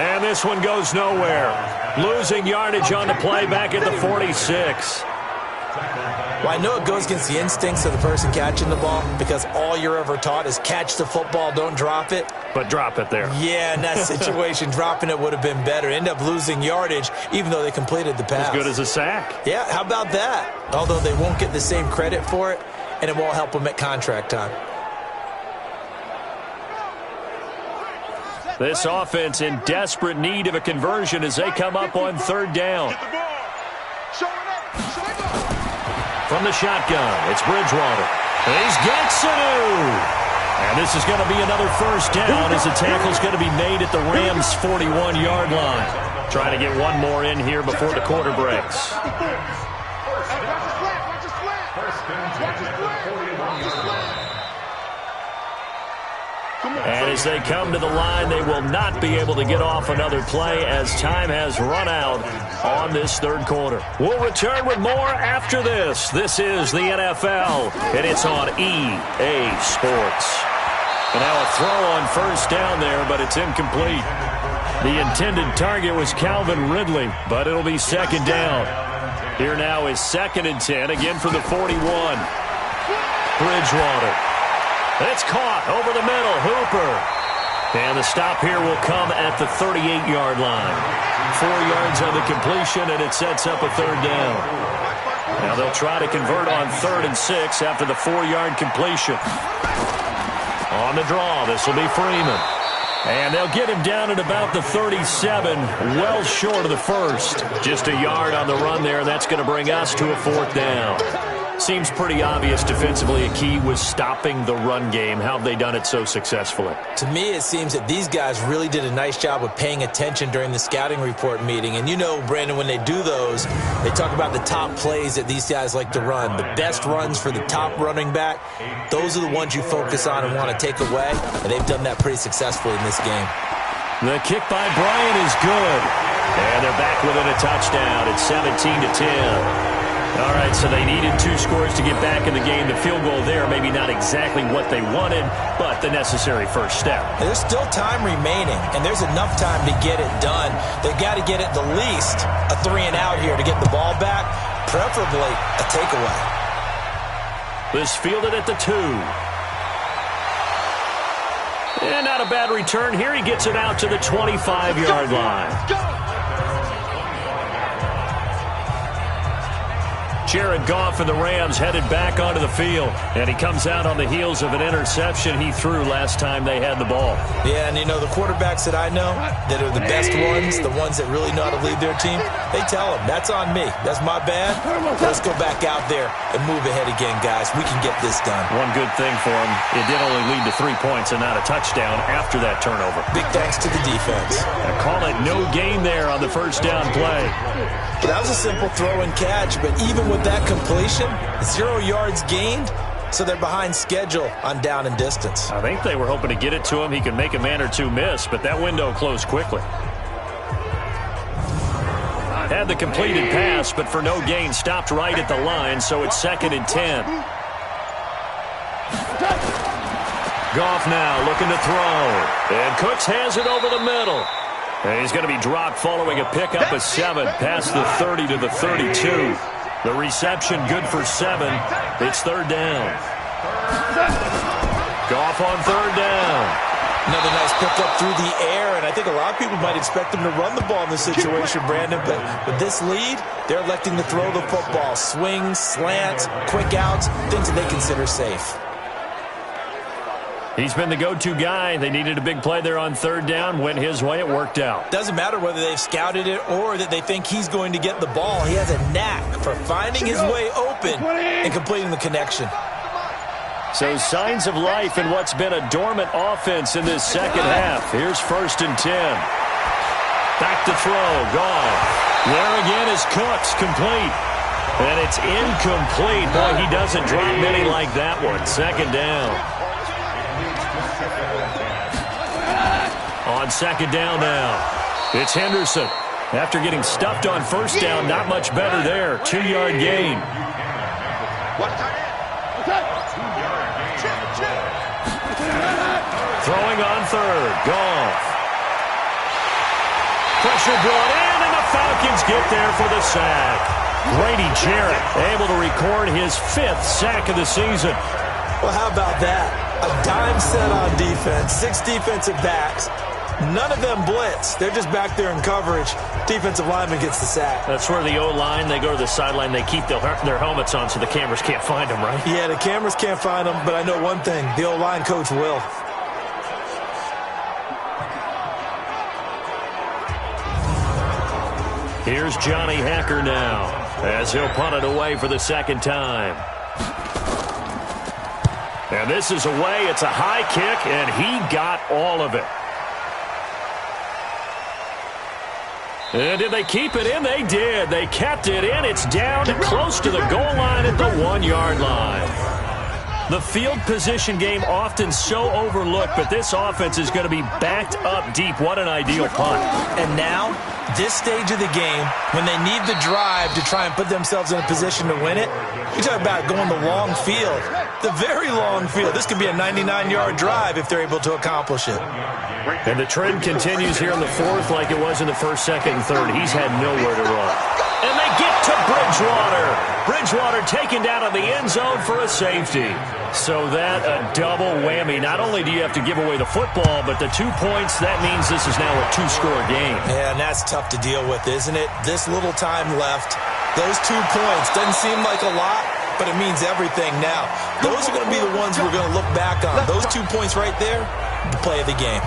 And this one goes nowhere. Losing yardage on the play back at the 46. Well, I know it goes against the instincts of the person catching the ball because all you're ever taught is catch the football, don't drop it. But drop it there. Yeah, in that situation, dropping it would have been better. End up losing yardage, even though they completed the pass. As good as a sack. Yeah, how about that? Although they won't get the same credit for it, and it won't help them at contract time. This offense in desperate need of a conversion as they come up on third down. From the shotgun, it's Bridgewater. He's got Sanu. And this is going to be another first down as the tackle's going to be made at the Rams' 41-yard line. Trying to get one more in here before the quarter breaks. And as they come to the line, they will not be able to get off another play as time has run out on this third quarter. We'll return with more after this. This is the NFL, and it's on EA Sports. And now a throw on first down there, but it's incomplete. The intended target was Calvin Ridley, but it'll be second down. Here now is 2nd and 10, again from the 41. Bridgewater. It's caught over the middle. Hooper. And the stop here will come at the 38-yard line. 4 yards on the completion, and it sets up a third down. Now they'll try to convert on 3rd and 6 after the 4-yard completion. On the draw, this will be Freeman. And they'll get him down at about the 37, well short of the first. Just a yard on the run there, and that's going to bring us to a 4th down. Seems pretty obvious defensively a key was stopping the run game. How have they done it so successfully? To me, it seems that these guys really did a nice job of paying attention during the scouting report meeting. And you know, Brandon, when they do those, they talk about the top plays that these guys like to run. The best runs for the top running back, those are the ones you focus on and want to take away. And they've done that pretty successfully in this game. The kick by Bryant is good. And they're back within a touchdown. It's 17-10. All right, so they needed 2 scores to get back in the game. The field goal there, maybe not exactly what they wanted, but the necessary first step. There's still time remaining, and there's enough time to get it done. They've got to get at the least a 3-and-out here to get the ball back, preferably a takeaway. This fielded at the 2. And not a bad return here. He gets it out to the 25-yard line. Jared Goff and the Rams headed back onto the field. And he comes out on the heels of an interception he threw last time they had the ball. Yeah, and you know, the quarterbacks that I know that are the best ones, the ones that really know how to lead their team, they tell them, that's on me. That's my bad. Let's go back out there and move ahead again, guys. We can get this done. One good thing for him, it did only lead to 3 points and not a touchdown after that turnover. Big thanks to the defense. I call it no gain there on the first down play. Well, that was a simple throw and catch, but even with that completion, 0 yards gained, so they're behind schedule on down and distance. I think they were hoping to get it to him. He could make a man or two miss, but that window closed quickly. Had the completed pass, but for no gain, stopped right at the line, so it's 2nd and 10. Goff now looking to throw. And Cooks has it over the middle. And he's going to be dropped following a pickup of 7 past the 30 to the 32. The reception good for 7. It's 3rd down. Goff on 3rd down. Another nice pickup through the air, and I think a lot of people might expect them to run the ball in this situation, Brandon, but with this lead, they're electing to throw the football. Swings, slants, quick outs, things that they consider safe. He's been the go-to guy. They needed a big play there on 3rd down. Went his way. It worked out. Doesn't matter whether they've scouted it or that they think he's going to get the ball. He has a knack for finding his way open and completing the connection. So signs of life in what's been a dormant offense in this second half. Here's 1st and 10. Back to throw. Gone. There again is Cooks. Complete. And it's incomplete. Boy, he doesn't drop many like that one. 2nd down. On 2nd down now, it's Henderson. After getting stuffed on 1st down, not much better there. 2-yard gain. Throwing on 3rd. Goff. Pressure brought in, and the Falcons get there for the sack. Grady Jarrett able to record his 5th sack of the season. Well, how about that? A dime set on defense, 6 defensive backs. None of them blitz. They're just back there in coverage. Defensive lineman gets the sack. That's where the O-line, they go to the sideline, they keep their helmets on so the cameras can't find them, right? Yeah, the cameras can't find them, but I know one thing. The O-line coach will. Here's Johnny Hacker now as he'll punt it away for the 2nd time. And this is away. It's a high kick, and he got all of it. And did they keep it in? They did. They kept it in. It's down close to the goal line at the 1-yard line. The field position game often so overlooked, but this offense is going to be backed up deep. What an ideal punt. And now, this stage of the game, when they need the drive to try and put themselves in a position to win it, you talk about going the long field, the very long field. This could be a 99-yard drive if they're able to accomplish it. And the trend continues here in the 4th like it was in the 1st, 2nd, and 3rd. He's had nowhere to run. And they get to Bridgewater. Bridgewater taken down in the end zone for a safety. So that a double whammy. Not only do you have to give away the football, but the 2 points, that means this is now a 2-score game. Yeah, and that's tough to deal with, isn't it? This little time left. Those 2 points doesn't seem like a lot, but it means everything now. Those are going to be the ones we're going to look back on. Those 2 points right there, the play of the game.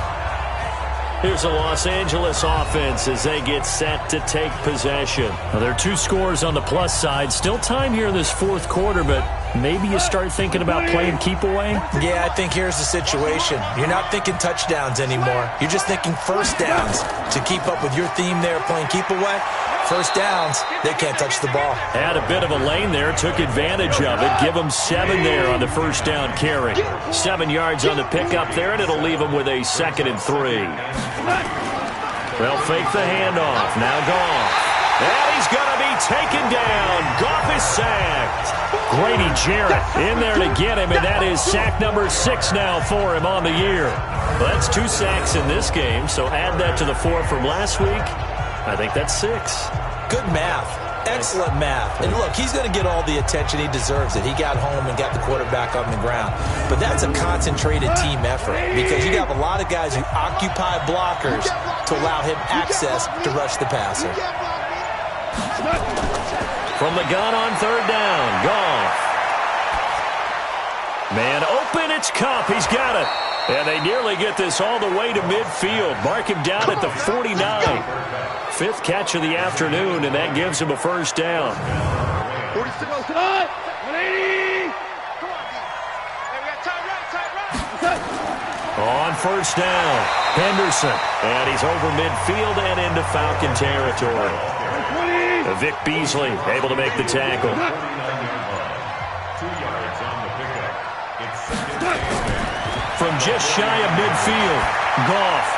Here's the Los Angeles offense as they get set to take possession. Now, there are 2 scores on the plus side. Still time here in this 4th quarter, but maybe you start thinking about playing keep away? Yeah, I think here's the situation. You're not thinking touchdowns anymore. You're just thinking 1st downs. To keep up with your theme there, playing keep away, 1st downs, they can't touch the ball. Had a bit of a lane there, took advantage of it. Give them 7 there on the 1st down carry. 7 yards on the pickup there, and it'll leave them with a 2nd and 3. They'll fake the handoff. Now Goff. And he's going to be taken down. Goff is sacked. Grady Jarrett in there to get him, and that is sack number 6 now for him on the year. Well, that's 2 sacks in this game, so add that to the 4 from last week. I think that's 6. Good math. Excellent math. And look, he's going to get all the attention. He deserves it. He got home and got the quarterback on the ground. But that's a concentrated team effort because you have a lot of guys who occupy blockers to allow him access to rush the passer. From the gun on 3rd down, Goff. Man open, it's Kupp. He's got it. And they nearly get this all the way to midfield. Mark him down at the 49. 5th catch of the afternoon, and that gives him a 1st down. 46. 180. On 1st down, Henderson. And he's over midfield and into Falcon territory. Vic Beasley able to make the tackle. From just shy of midfield, Goff.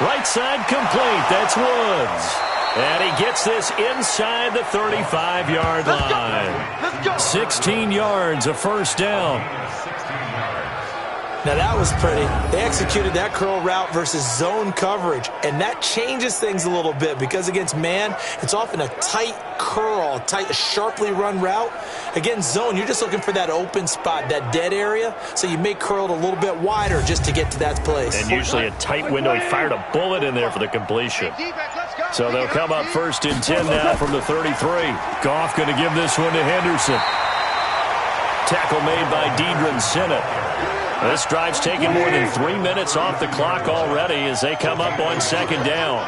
Right side complete. That's Woods. And he gets this inside the 35-yard line. 16 yards, a 1st down. Now that was pretty. They executed that curl route versus zone coverage, and that changes things a little bit because against man, it's often a tight curl, a sharply run route. Against zone, you're just looking for that open spot, that dead area, so you make curled a little bit wider just to get to that place. And usually a tight window. He fired a bullet in there for the completion. So they'll come up 1st and 10 now from the 33. Goff going to give this one to Henderson. Tackle made by Deidre Sinnott. This drive's taken more than 3 minutes off the clock already as they come up on 2nd down.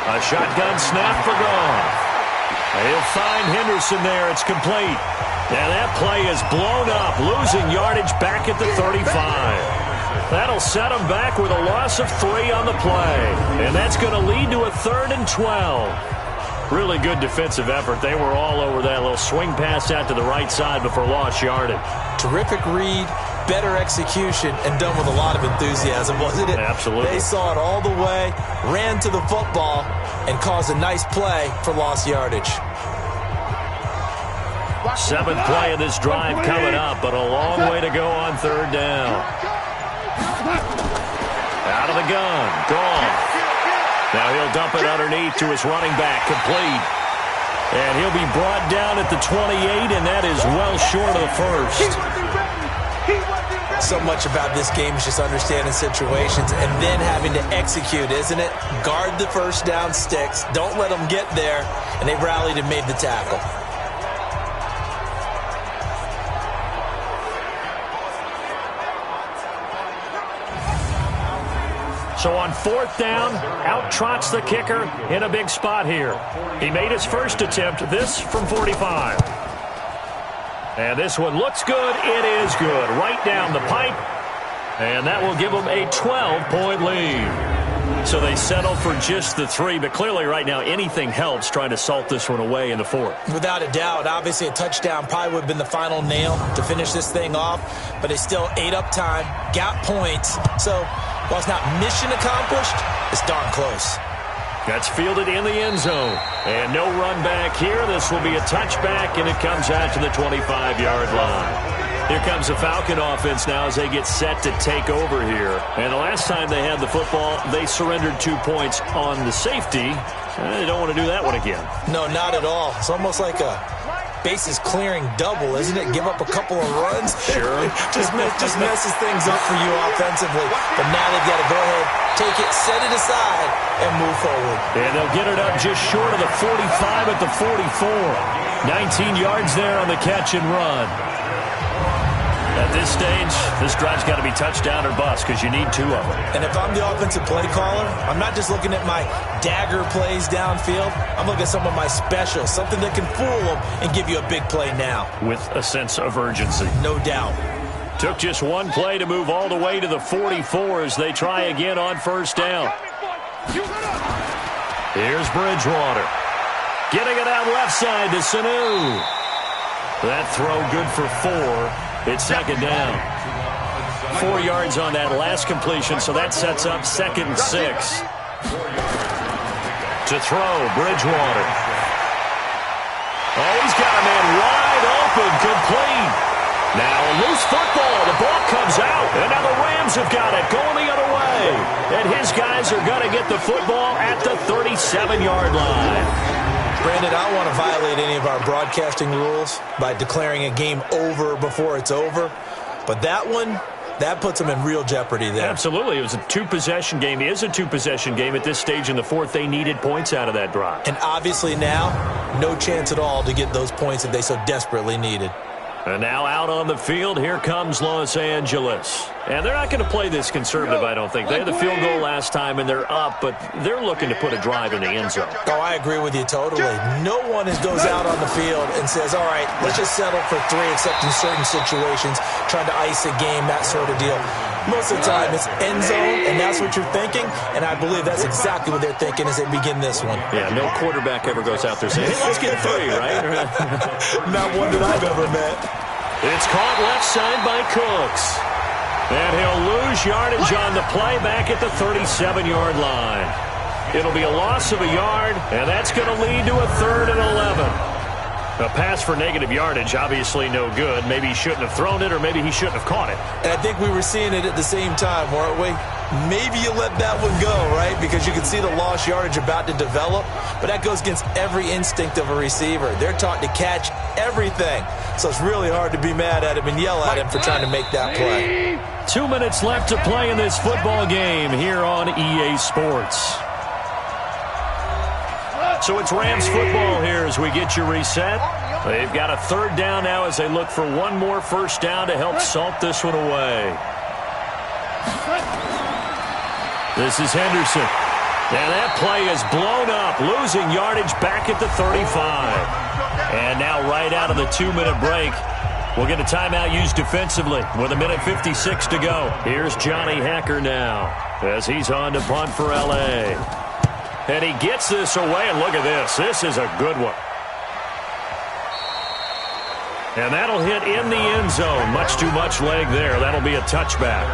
A shotgun snap for Goff. He'll find Henderson there. It's complete. And that play is blown up, losing yardage back at the 35. That'll set him back with a loss of 3 on the play. And that's going to lead to a 3rd and 12. Really good defensive effort. They were all over that little swing pass out to the right side before lost yardage. Terrific read, better execution, and done with a lot of enthusiasm, wasn't it? Absolutely. They saw it all the way, ran to the football, and caused a nice play for lost yardage. 7th play of this drive coming up, but a long way to go on 3rd down. Out of the gun, Goff. Now he'll dump it underneath to his running back, complete. And he'll be brought down at the 28, and that is well short of the 1st. So much about this game is just understanding situations and then having to execute, isn't it? Guard the 1st down sticks. Don't let them get there. And they rallied and made the tackle. So on 4th down, out trots the kicker in a big spot here. He made his first attempt, this from 45. And this one looks good. It is good. Right down the pipe. And that will give them a 12-point lead. So they settle for just the 3, but clearly right now anything helps trying to salt this one away in the 4th. Without a doubt. Obviously a touchdown probably would have been the final nail to finish this thing off, but they still ate up time, got points. So while it's not mission accomplished, it's darn close. That's fielded in the end zone. And no run back here. This will be a touchback, and it comes out to the 25-yard line. Here comes the Falcon offense now as they get set to take over here. And the last time they had the football, they surrendered 2 points on the safety. They don't want to do that one again. No, not at all. It's almost like a bases clearing double, isn't it? Give up a couple of runs. Sure. just messes things up for you offensively. But now they've got to go ahead, take it, set it aside, and move forward. And they'll get it up just short of the 45 at the 44. 19 yards there on the catch and run. At this stage, this drive's got to be touchdown or bust because you need 2 of them. And if I'm the offensive play caller, I'm not just looking at my dagger plays downfield. I'm looking at some of my specials, something that can fool them and give you a big play now. With a sense of urgency. No doubt. Took just 1 play to move all the way to the 44 as they try again on 1st down. Here's Bridgewater. Getting it out left side to Sanu. That throw good for 4. It's 2nd down. 4 yards on that last completion, so that sets up 2nd and 6. To throw, Bridgewater. Oh, he's got a man wide open, complete. Now a loose football. The ball comes out, and now the Rams have got it, going the other way. And his guys are going to get the football at the 37-yard line. Brandon, I don't want to violate any of our broadcasting rules by declaring a game over before it's over. But that one, that puts them in real jeopardy there. Absolutely. It was a two-possession game. It is a two-possession game at this stage in the fourth. They needed points out of that drive. And obviously now, no chance at all to get those points that they so desperately needed. And now out on the field, here comes Los Angeles. And they're not going to play this conservative, I don't think. They had the field goal last time, and they're up, but they're looking to put a drive in the end zone. Oh, I agree with you totally. No one goes out on the field and says, all right, let's just settle for 3, except in certain situations, trying to ice a game, that sort of deal. Most of the time, it's end zone, and that's what you're thinking, and I believe that's exactly what they're thinking as they begin this one. Yeah, no quarterback ever goes out there saying, hey, let's get 3, right? Not one that I've ever met. It's caught left side by Cooks. And he'll lose yardage on the play back at the 37-yard line. It'll be a loss of a yard, and that's going to lead to a 3rd and 11. A pass for negative yardage, obviously no good. Maybe he shouldn't have thrown it, or maybe he shouldn't have caught it. And I think we were seeing it at the same time, weren't we? Maybe you let that one go, right? Because you can see the lost yardage about to develop. But that goes against every instinct of a receiver. They're taught to catch everything. So it's really hard to be mad at him and yell at him for trying to make that play. 2 minutes left to play in this football game here on EA Sports. So it's Rams football here as we get you reset. They've got a 3rd down now as they look for one more first down to help salt this one away. This is Henderson. And that play is blown up, losing yardage back at the 35. And now right out of the 2-minute break, we'll get a timeout used defensively with 1:56 to go. Here's Johnny Hacker now as he's on to punt for L.A. And he gets this away, and look at this. This is a good one. And that'll hit in the end zone. Much too much leg there. That'll be a touchback.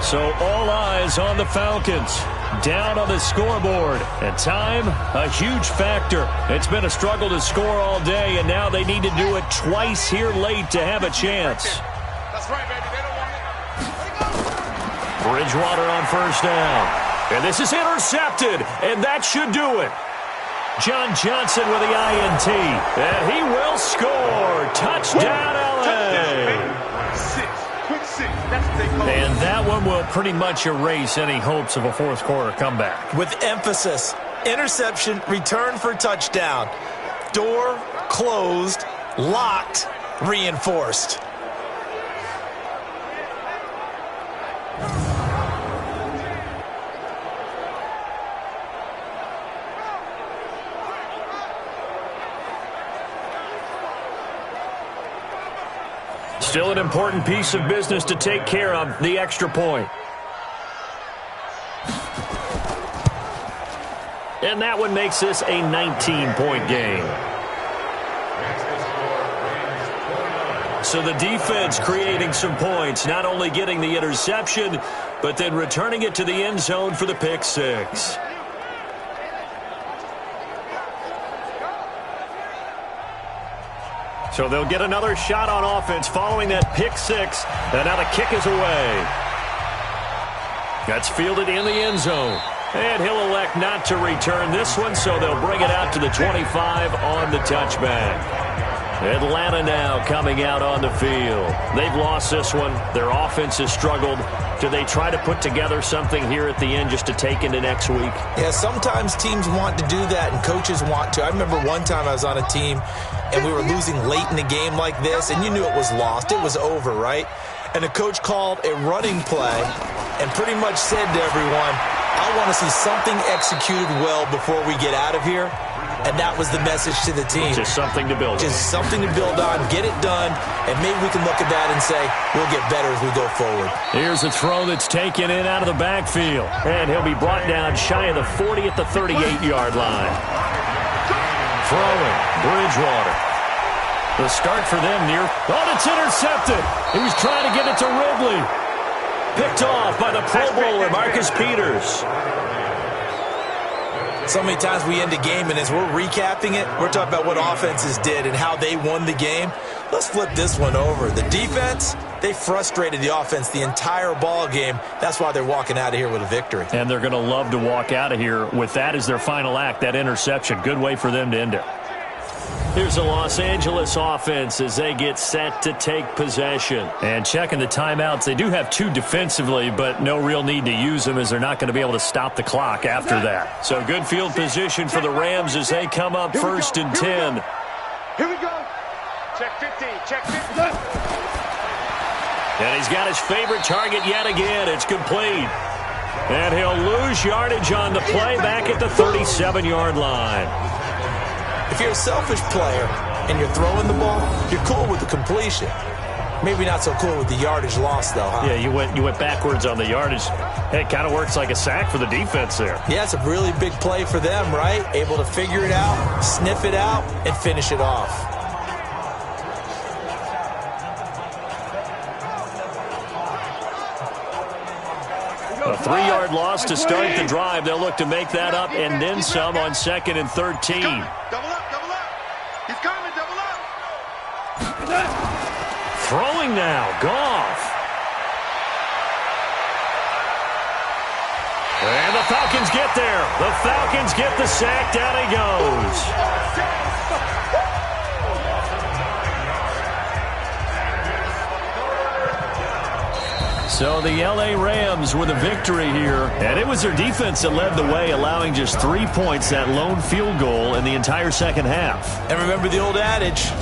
So all eyes on the Falcons. Down on the scoreboard. And time, a huge factor. It's been a struggle to score all day, and now they need to do it twice here late to have a chance. That's right, baby. They don't want it. Bridgewater on first down. And this is intercepted, and that should do it. John Johnson with the INT, and he will score. Touchdown, L.A. Quick six. That's what they call it. And that one will pretty much erase any hopes of a fourth quarter comeback. With emphasis, interception, return for touchdown. Door closed, locked, reinforced. Still an important piece of business to take care of, the extra point. And that one makes this a 19-point game. So the defense creating some points, not only getting the interception, but then returning it to the end zone for the pick six. So they'll get another shot on offense following that pick six. And now the kick is away. That's fielded in the end zone. And he'll elect not to return this one, so they'll bring it out to the 25 on the touchback. Atlanta now coming out on the field. They've lost this one. Their offense has struggled. Do they try to put together something here at the end just to take into next week? Yeah, sometimes teams want to do that and coaches want to. I remember one time I was on a team and we were losing late in the game like this, and you knew it was lost. It was over, right? And the coach called a running play and pretty much said to everyone, I want to see something executed well before we get out of here. And that was the message to the team. Just something to build on. Just something to build on, get it done, and maybe we can look at that and say, we'll get better as we go forward. Here's a throw that's taken in out of the backfield. And he'll be brought down shy of the 40 at the 38-yard line. Throwing, Bridgewater. The start for them near. Oh, it's intercepted. He was trying to get it to Ridley. Picked off by the Pro Bowler, Marcus Peters. So many times we end a game, and as we're recapping it, we're talking about what offenses did and how they won the game. Let's flip this one over. The defense, they frustrated the offense the entire ball game. That's why they're walking out of here with a victory. And they're going to love to walk out of here with that as their final act, that interception. Good way for them to end it. Here's the Los Angeles offense as they get set to take possession. And checking the timeouts, they do have 2 defensively, but no real need to use them as they're not going to be able to stop the clock after that. So good field position for the Rams as they come up first and 10. Here we go. Check 15. Check 15. And he's got his favorite target yet again. It's complete. And he'll lose yardage on the play back at the 37-yard line. If you're a selfish player and you're throwing the ball, you're cool with the completion. Maybe not so cool with the yardage loss, though, huh? Yeah, you went backwards on the yardage. Hey, it kind of works like a sack for the defense there. Yeah, it's a really big play for them, right? Able to figure it out, sniff it out, and finish it off. A 3-yard loss to start the drive. They'll look to make that up and then some on 2nd and 13. Double up, double up. He's coming, double up. Throwing now, Goff. And the Falcons get there. The Falcons get the sack. Down he goes. So the L.A. Rams with a victory here. And it was their defense that led the way, allowing just 3 points, that lone field goal in the entire second half. And remember the old adage,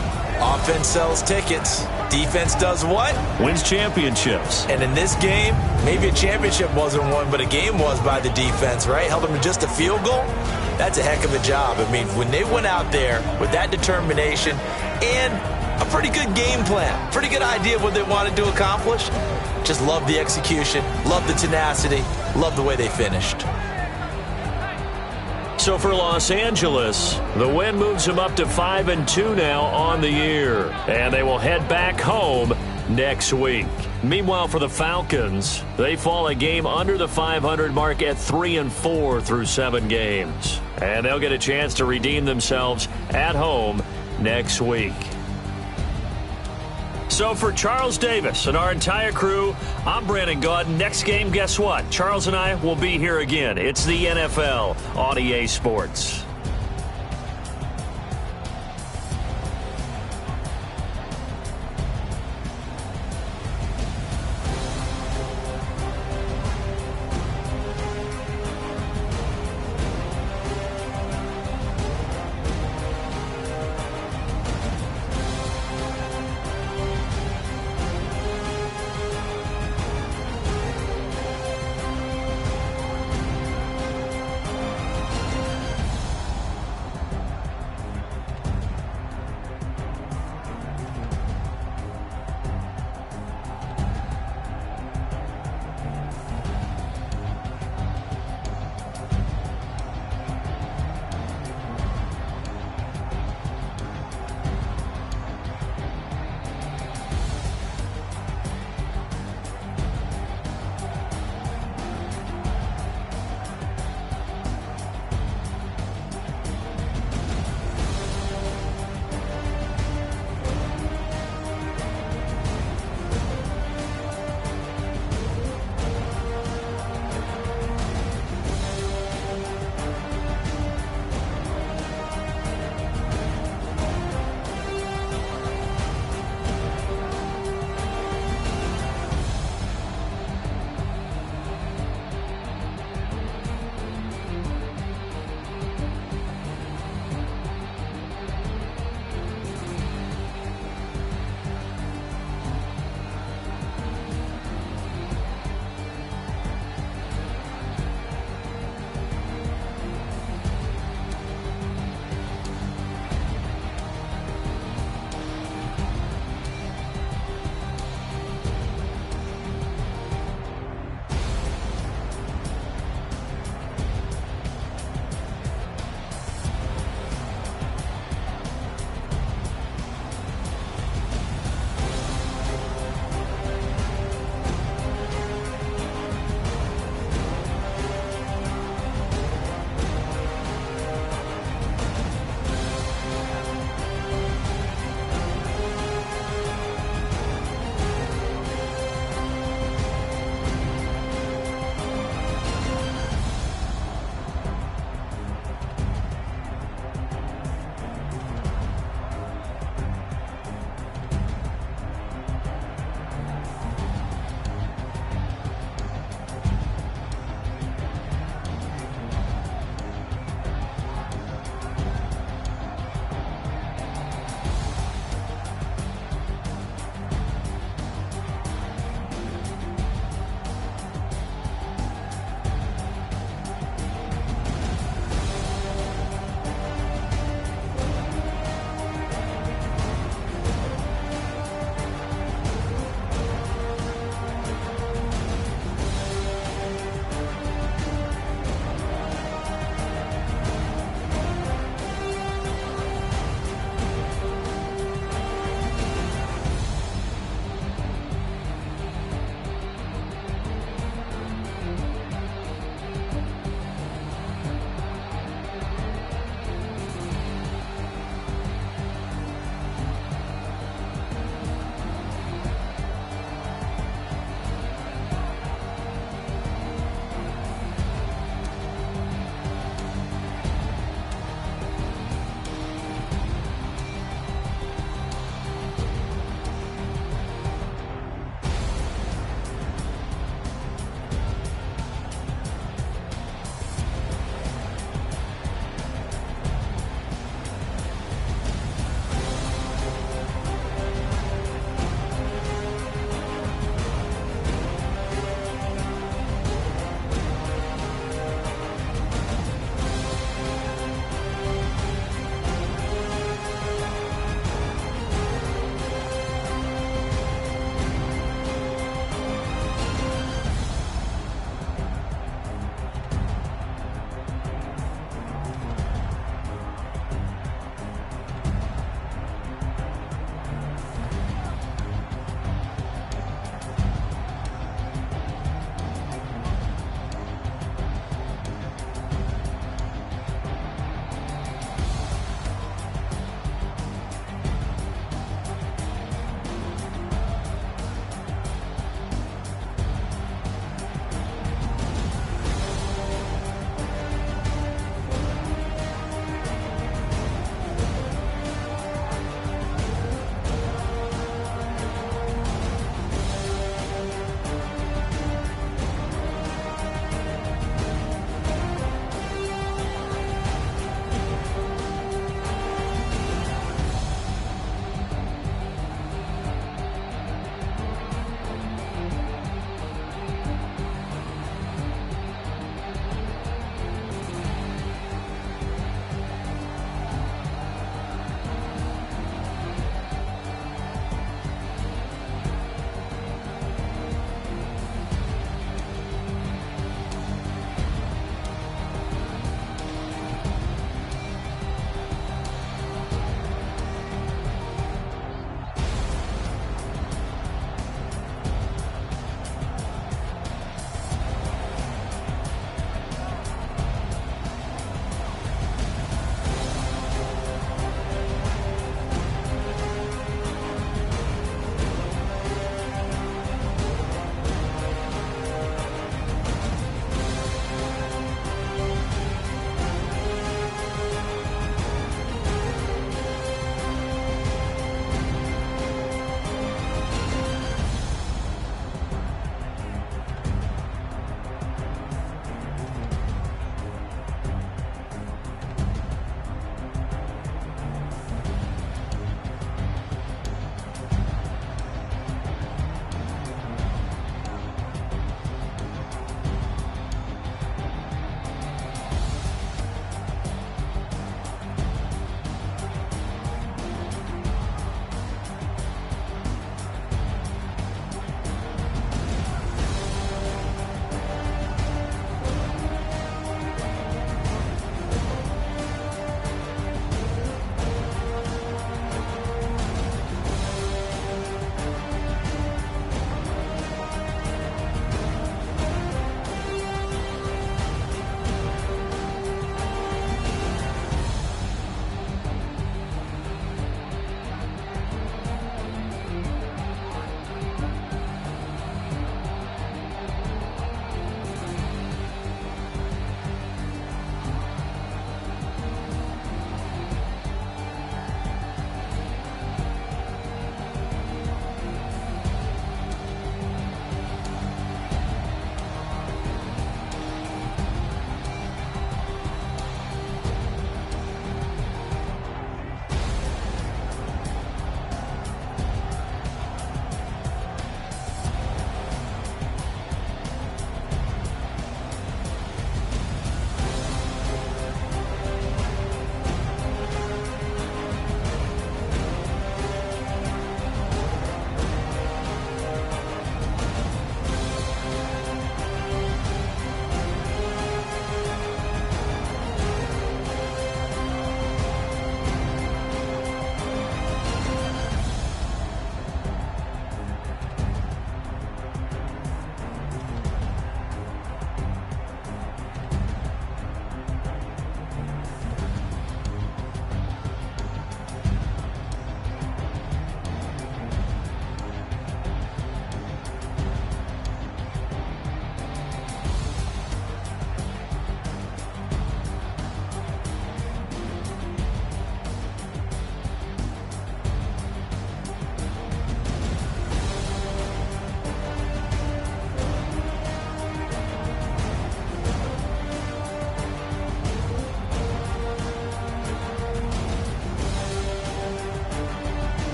offense sells tickets. Defense does what? Wins championships. And in this game, maybe a championship wasn't won, but a game was by the defense, right? Held them to just a field goal. That's a heck of a job. I mean, when they went out there with that determination and a pretty good game plan, pretty good idea of what they wanted to accomplish, just love the execution, love the tenacity, love the way they finished. So for Los Angeles, the win moves them up to 5-2 now on the year. And they will head back home next week. Meanwhile, for the Falcons, they fall a game under the 500 mark at 3-4 through 7 games. And they'll get a chance to redeem themselves at home next week. So for Charles Davis and our entire crew, I'm Brandon Gaudin. Next game, guess what? Charles and I will be here again. It's the NFL on EA Sports.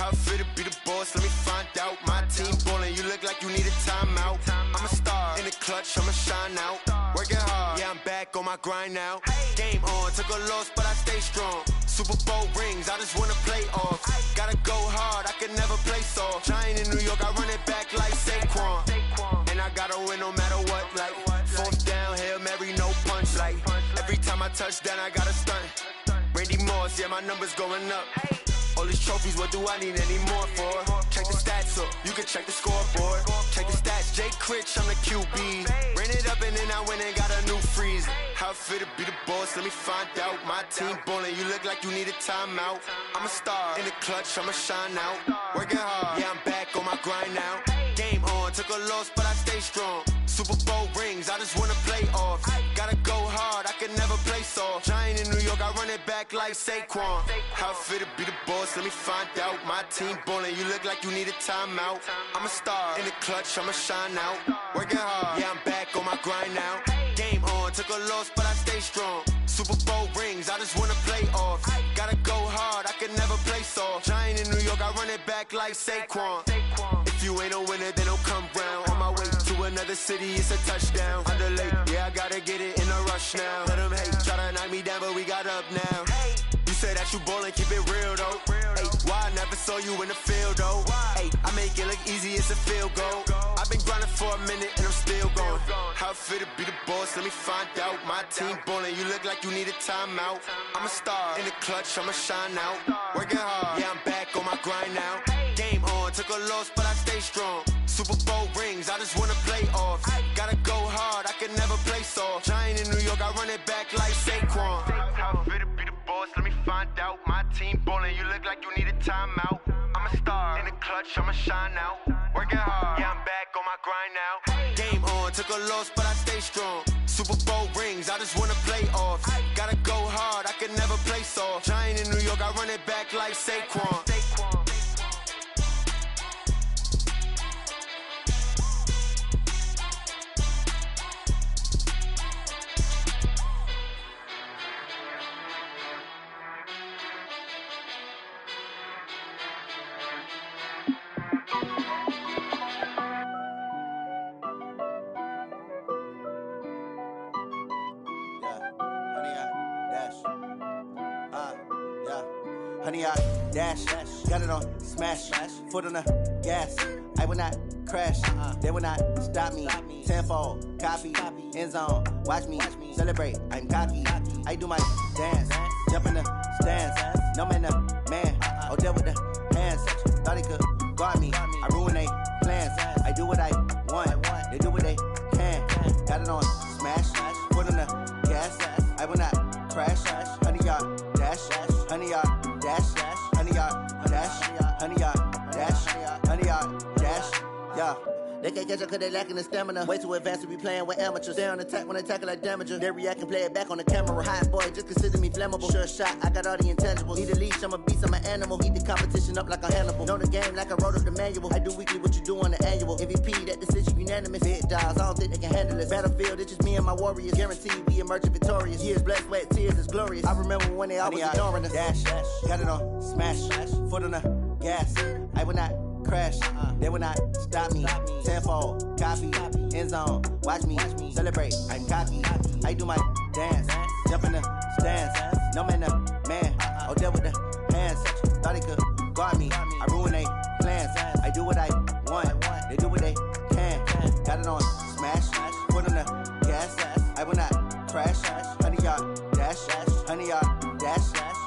How I feel to be the boss, let me find out. My team ballin', you look like you need a timeout. I'm a star, in the clutch, I'ma shine out. Working hard, yeah, I'm back on my grind now. Game on, took a loss, but I stay strong. Super Bowl rings, I just wanna play off. Gotta go hard, I can never play soft. Giant in New York, I run it back like Saquon. And I gotta win no matter what, like fourth down, Hail Mary, no punch. Like every time I touch down, I gotta stunt. Randy Moss, yeah, my numbers going up. All these trophies, what do I need any more for? Check the stats up, you can check the scoreboard. Check the stats, Jay Critch, I'm the QB. Ran it up and then I went and got a new freeze. How I feel to be the boss, let me find out. My team ballin', you look like you need a timeout. I'm a star, in the clutch, I'ma shine out. Working hard, yeah, I'm back on my grind now. Game on, took a loss, but I stay strong. Super Bowl rings, I just wanna play off. Gotta go hard, I can never play soft. Giant in New York, I run it back like Saquon. How I feel to be the boss, let me find out. My team ballin', you look like you need a timeout. I'm a star, in the clutch, I'ma shine out. Working hard, yeah, I'm back on my grind now. Game on, took a loss, but I stay strong. Super Bowl rings, I just wanna play off. Gotta go hard, I can never play soft. Giant in New York, I run it back like Saquon. If you ain't a winner, then don't come round. On my way to another city, it's a touchdown. Underlay, yeah, I gotta get it in a rush now. Let them hate, try to knock me down, but we got up now. You say that you ballin', keep it real though. Hey, why I never saw you in the field though? Hey, I make it look easy, it's a field goal. I've been grinding for a minute and I'm still going. How I feel to be the boss, let me find out. My team ballin', you look like you need a timeout. I'm a star, in the clutch, I'ma shine out. Working hard, yeah, I'm back on my grind now. Game on, took a loss, but I stay strong. Super Bowl rings, I just wanna play off. Gotta go hard, I can never play soft. Giant in New York, I run it back like Saquon. How I feel to be the boss, let me find out. My team ballin', you look like you need a timeout. I'm a star, in the clutch, I'ma shine out. Working hard, yeah, I'm back on my grind now. Game on, took a loss, but I stay strong. Super Bowl rings, I just wanna play off. Gotta go hard, I can never play soft. Giant in New York, I run it back like Saquon. Honey, I dash, got it on smash, foot on the gas. I will not crash, they will not stop me. Tenfold, copy, end zone, watch me celebrate. I'm cocky, I do my dance, jump in the stands. No man, the man, oh, deal with the hands. Thought he could guard me, I ruin they plans. I do what I want, they do what they can. Got it on smash, foot on the gas. I will not crash, honey, y'all dash, honey, y'all dash, honey, y'all dash, honey, y'all dash, honey, y'all dash, yeah. They can't catch up cause they lacking the stamina. Way too advanced to be playing with amateurs. Stay on attack when they tackle like damager. They react and play it back on the camera. Hot boy, just consider me flammable. Sure shot, I got all the intangibles. Need a leash, I'm a beast, I'm an animal. Heat the competition up like a Hannibal. Know the game like I wrote up the manual. I do weekly what you do on the annual. MVP, that decision unanimous. Big dials, I don't think they can handle it. Battlefield, it's just me and my warriors. Guaranteed we emerging victorious. Years, blood, sweat, tears, it's glorious. I remember when they always ignoring us. Dash, got it on smash, foot on the gas. I will not crash, they will not stop me. Tenfold, copy, end zone, watch me celebrate. I'm cocky, I do my dance, jump in the stands. No man, the man, oh, deal with the hands. Thought he could guard me, I ruin they plans. I do what I want, they do what they can. Got it on smash, foot on the gas. I will not crash, honey, y'all dash, honey, y'all dash,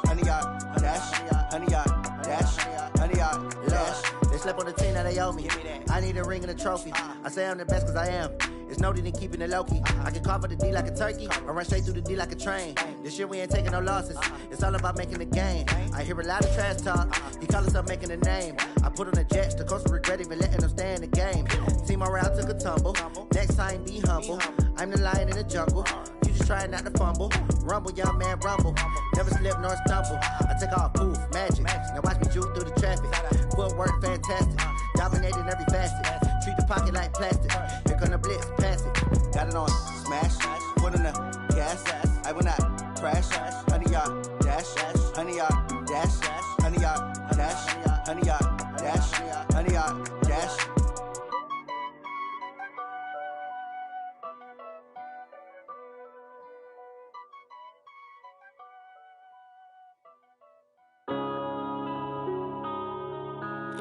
honey, y'all dash, honey, y'all dash, honey, y'all dash. They slept on the team that they owe me. I need a ring and a trophy. I say I'm the best cause I am. It's no need in keeping it low-key. I can carve the D like a turkey or run straight through the D like a train. This year we ain't taking no losses. It's all about making the game. I hear a lot of trash talk. He call himself making a name. I put on the jets. The coach will regret even letting them stay in the game. Team around took a tumble. Next time be humble. I'm the lion in the jungle. You just trying not to fumble. Rumble, young man, rumble. Never slip nor stumble. I take off, poof, magic. Now watch me juke through the traffic. Footwork fantastic. Dominating every facet. Treat the pocket like plastic. Here come the blitz, pass it. Got it on smash, foot on the gas. I will not crash. Honey, y'all dash, honey, y'all dash, honey, y'all dash, honey, y'all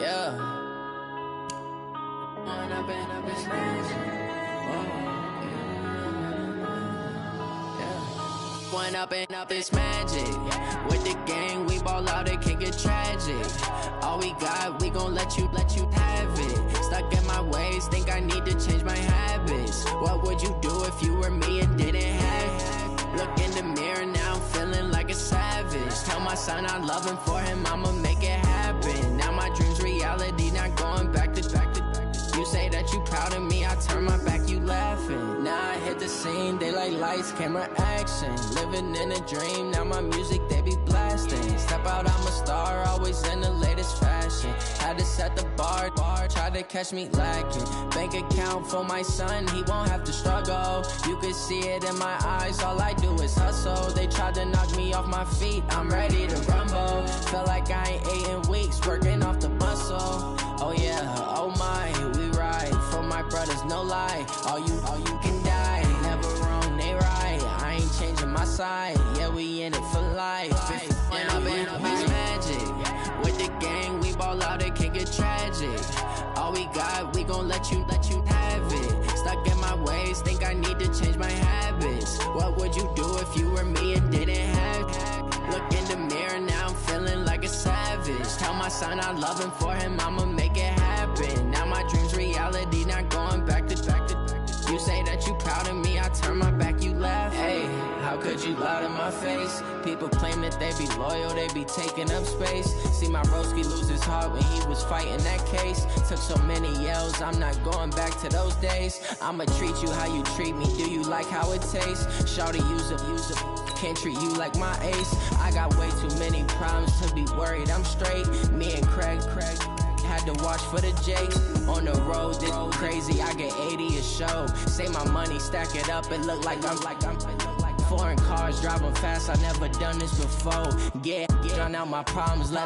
Yeah. One up and up, it's magic. With the gang, we ball out, it can get tragic. All we got, we gon' let you have it. Stuck in my ways, think I need to change my habits. What would you do if you were me and didn't have it? Look in the mirror now, I'm feeling like a savage. Tell my son I love him, for him I'ma make it happen. Now my dream's reality, not going back to. You say that you proud of me, I turn my back, you laughing. Now I hit the scene, they like lights, camera, action. Living in a dream, now my music, they be blasting. Step out, I'm a star, always in the latest fashion. Had to set the bar, try to catch me lacking. Bank account for my son, he won't have to struggle. You could see it in my eyes, all I do is hustle. They tried to knock me off my feet, I'm ready to rumble. Feel like I ain't ate in weeks, working off the muscle. Oh yeah, oh my, we ride for my brothers, no lie. All you can die, never wrong, they right. I ain't changing my side, yeah, we in it for life. And I've been magic. With the gang, we ball out, it can get tragic. All we got, we gon' let you have it. Stuck in my ways, think I need to change my habits. What would you do if you were me and didn't have it? Look in the mirror, now I'm feeling like a savage. Tell my son I love him, for him I'ma make it happen. Now my dream's reality, not going back to. You say that you proud of me, I turn my back, you laugh. Hey, how could you lie to my face? People claim that they be loyal, they be taking up space. See my broski lose his heart when he was fighting that case. Took so many yells, I'm not going back to those days. I'ma treat you how you treat me, do you like how it tastes? Shawty, use it, can't treat you like my ace. I got way too many problems to be worried, I'm straight. Me and Craig had to watch for the Jakes. On the road, this crazy, I get 80 a show. Say my money, stack it up, it look like I'm foreign cars, driving fast, I never done this before. Yeah, drown out my problems, let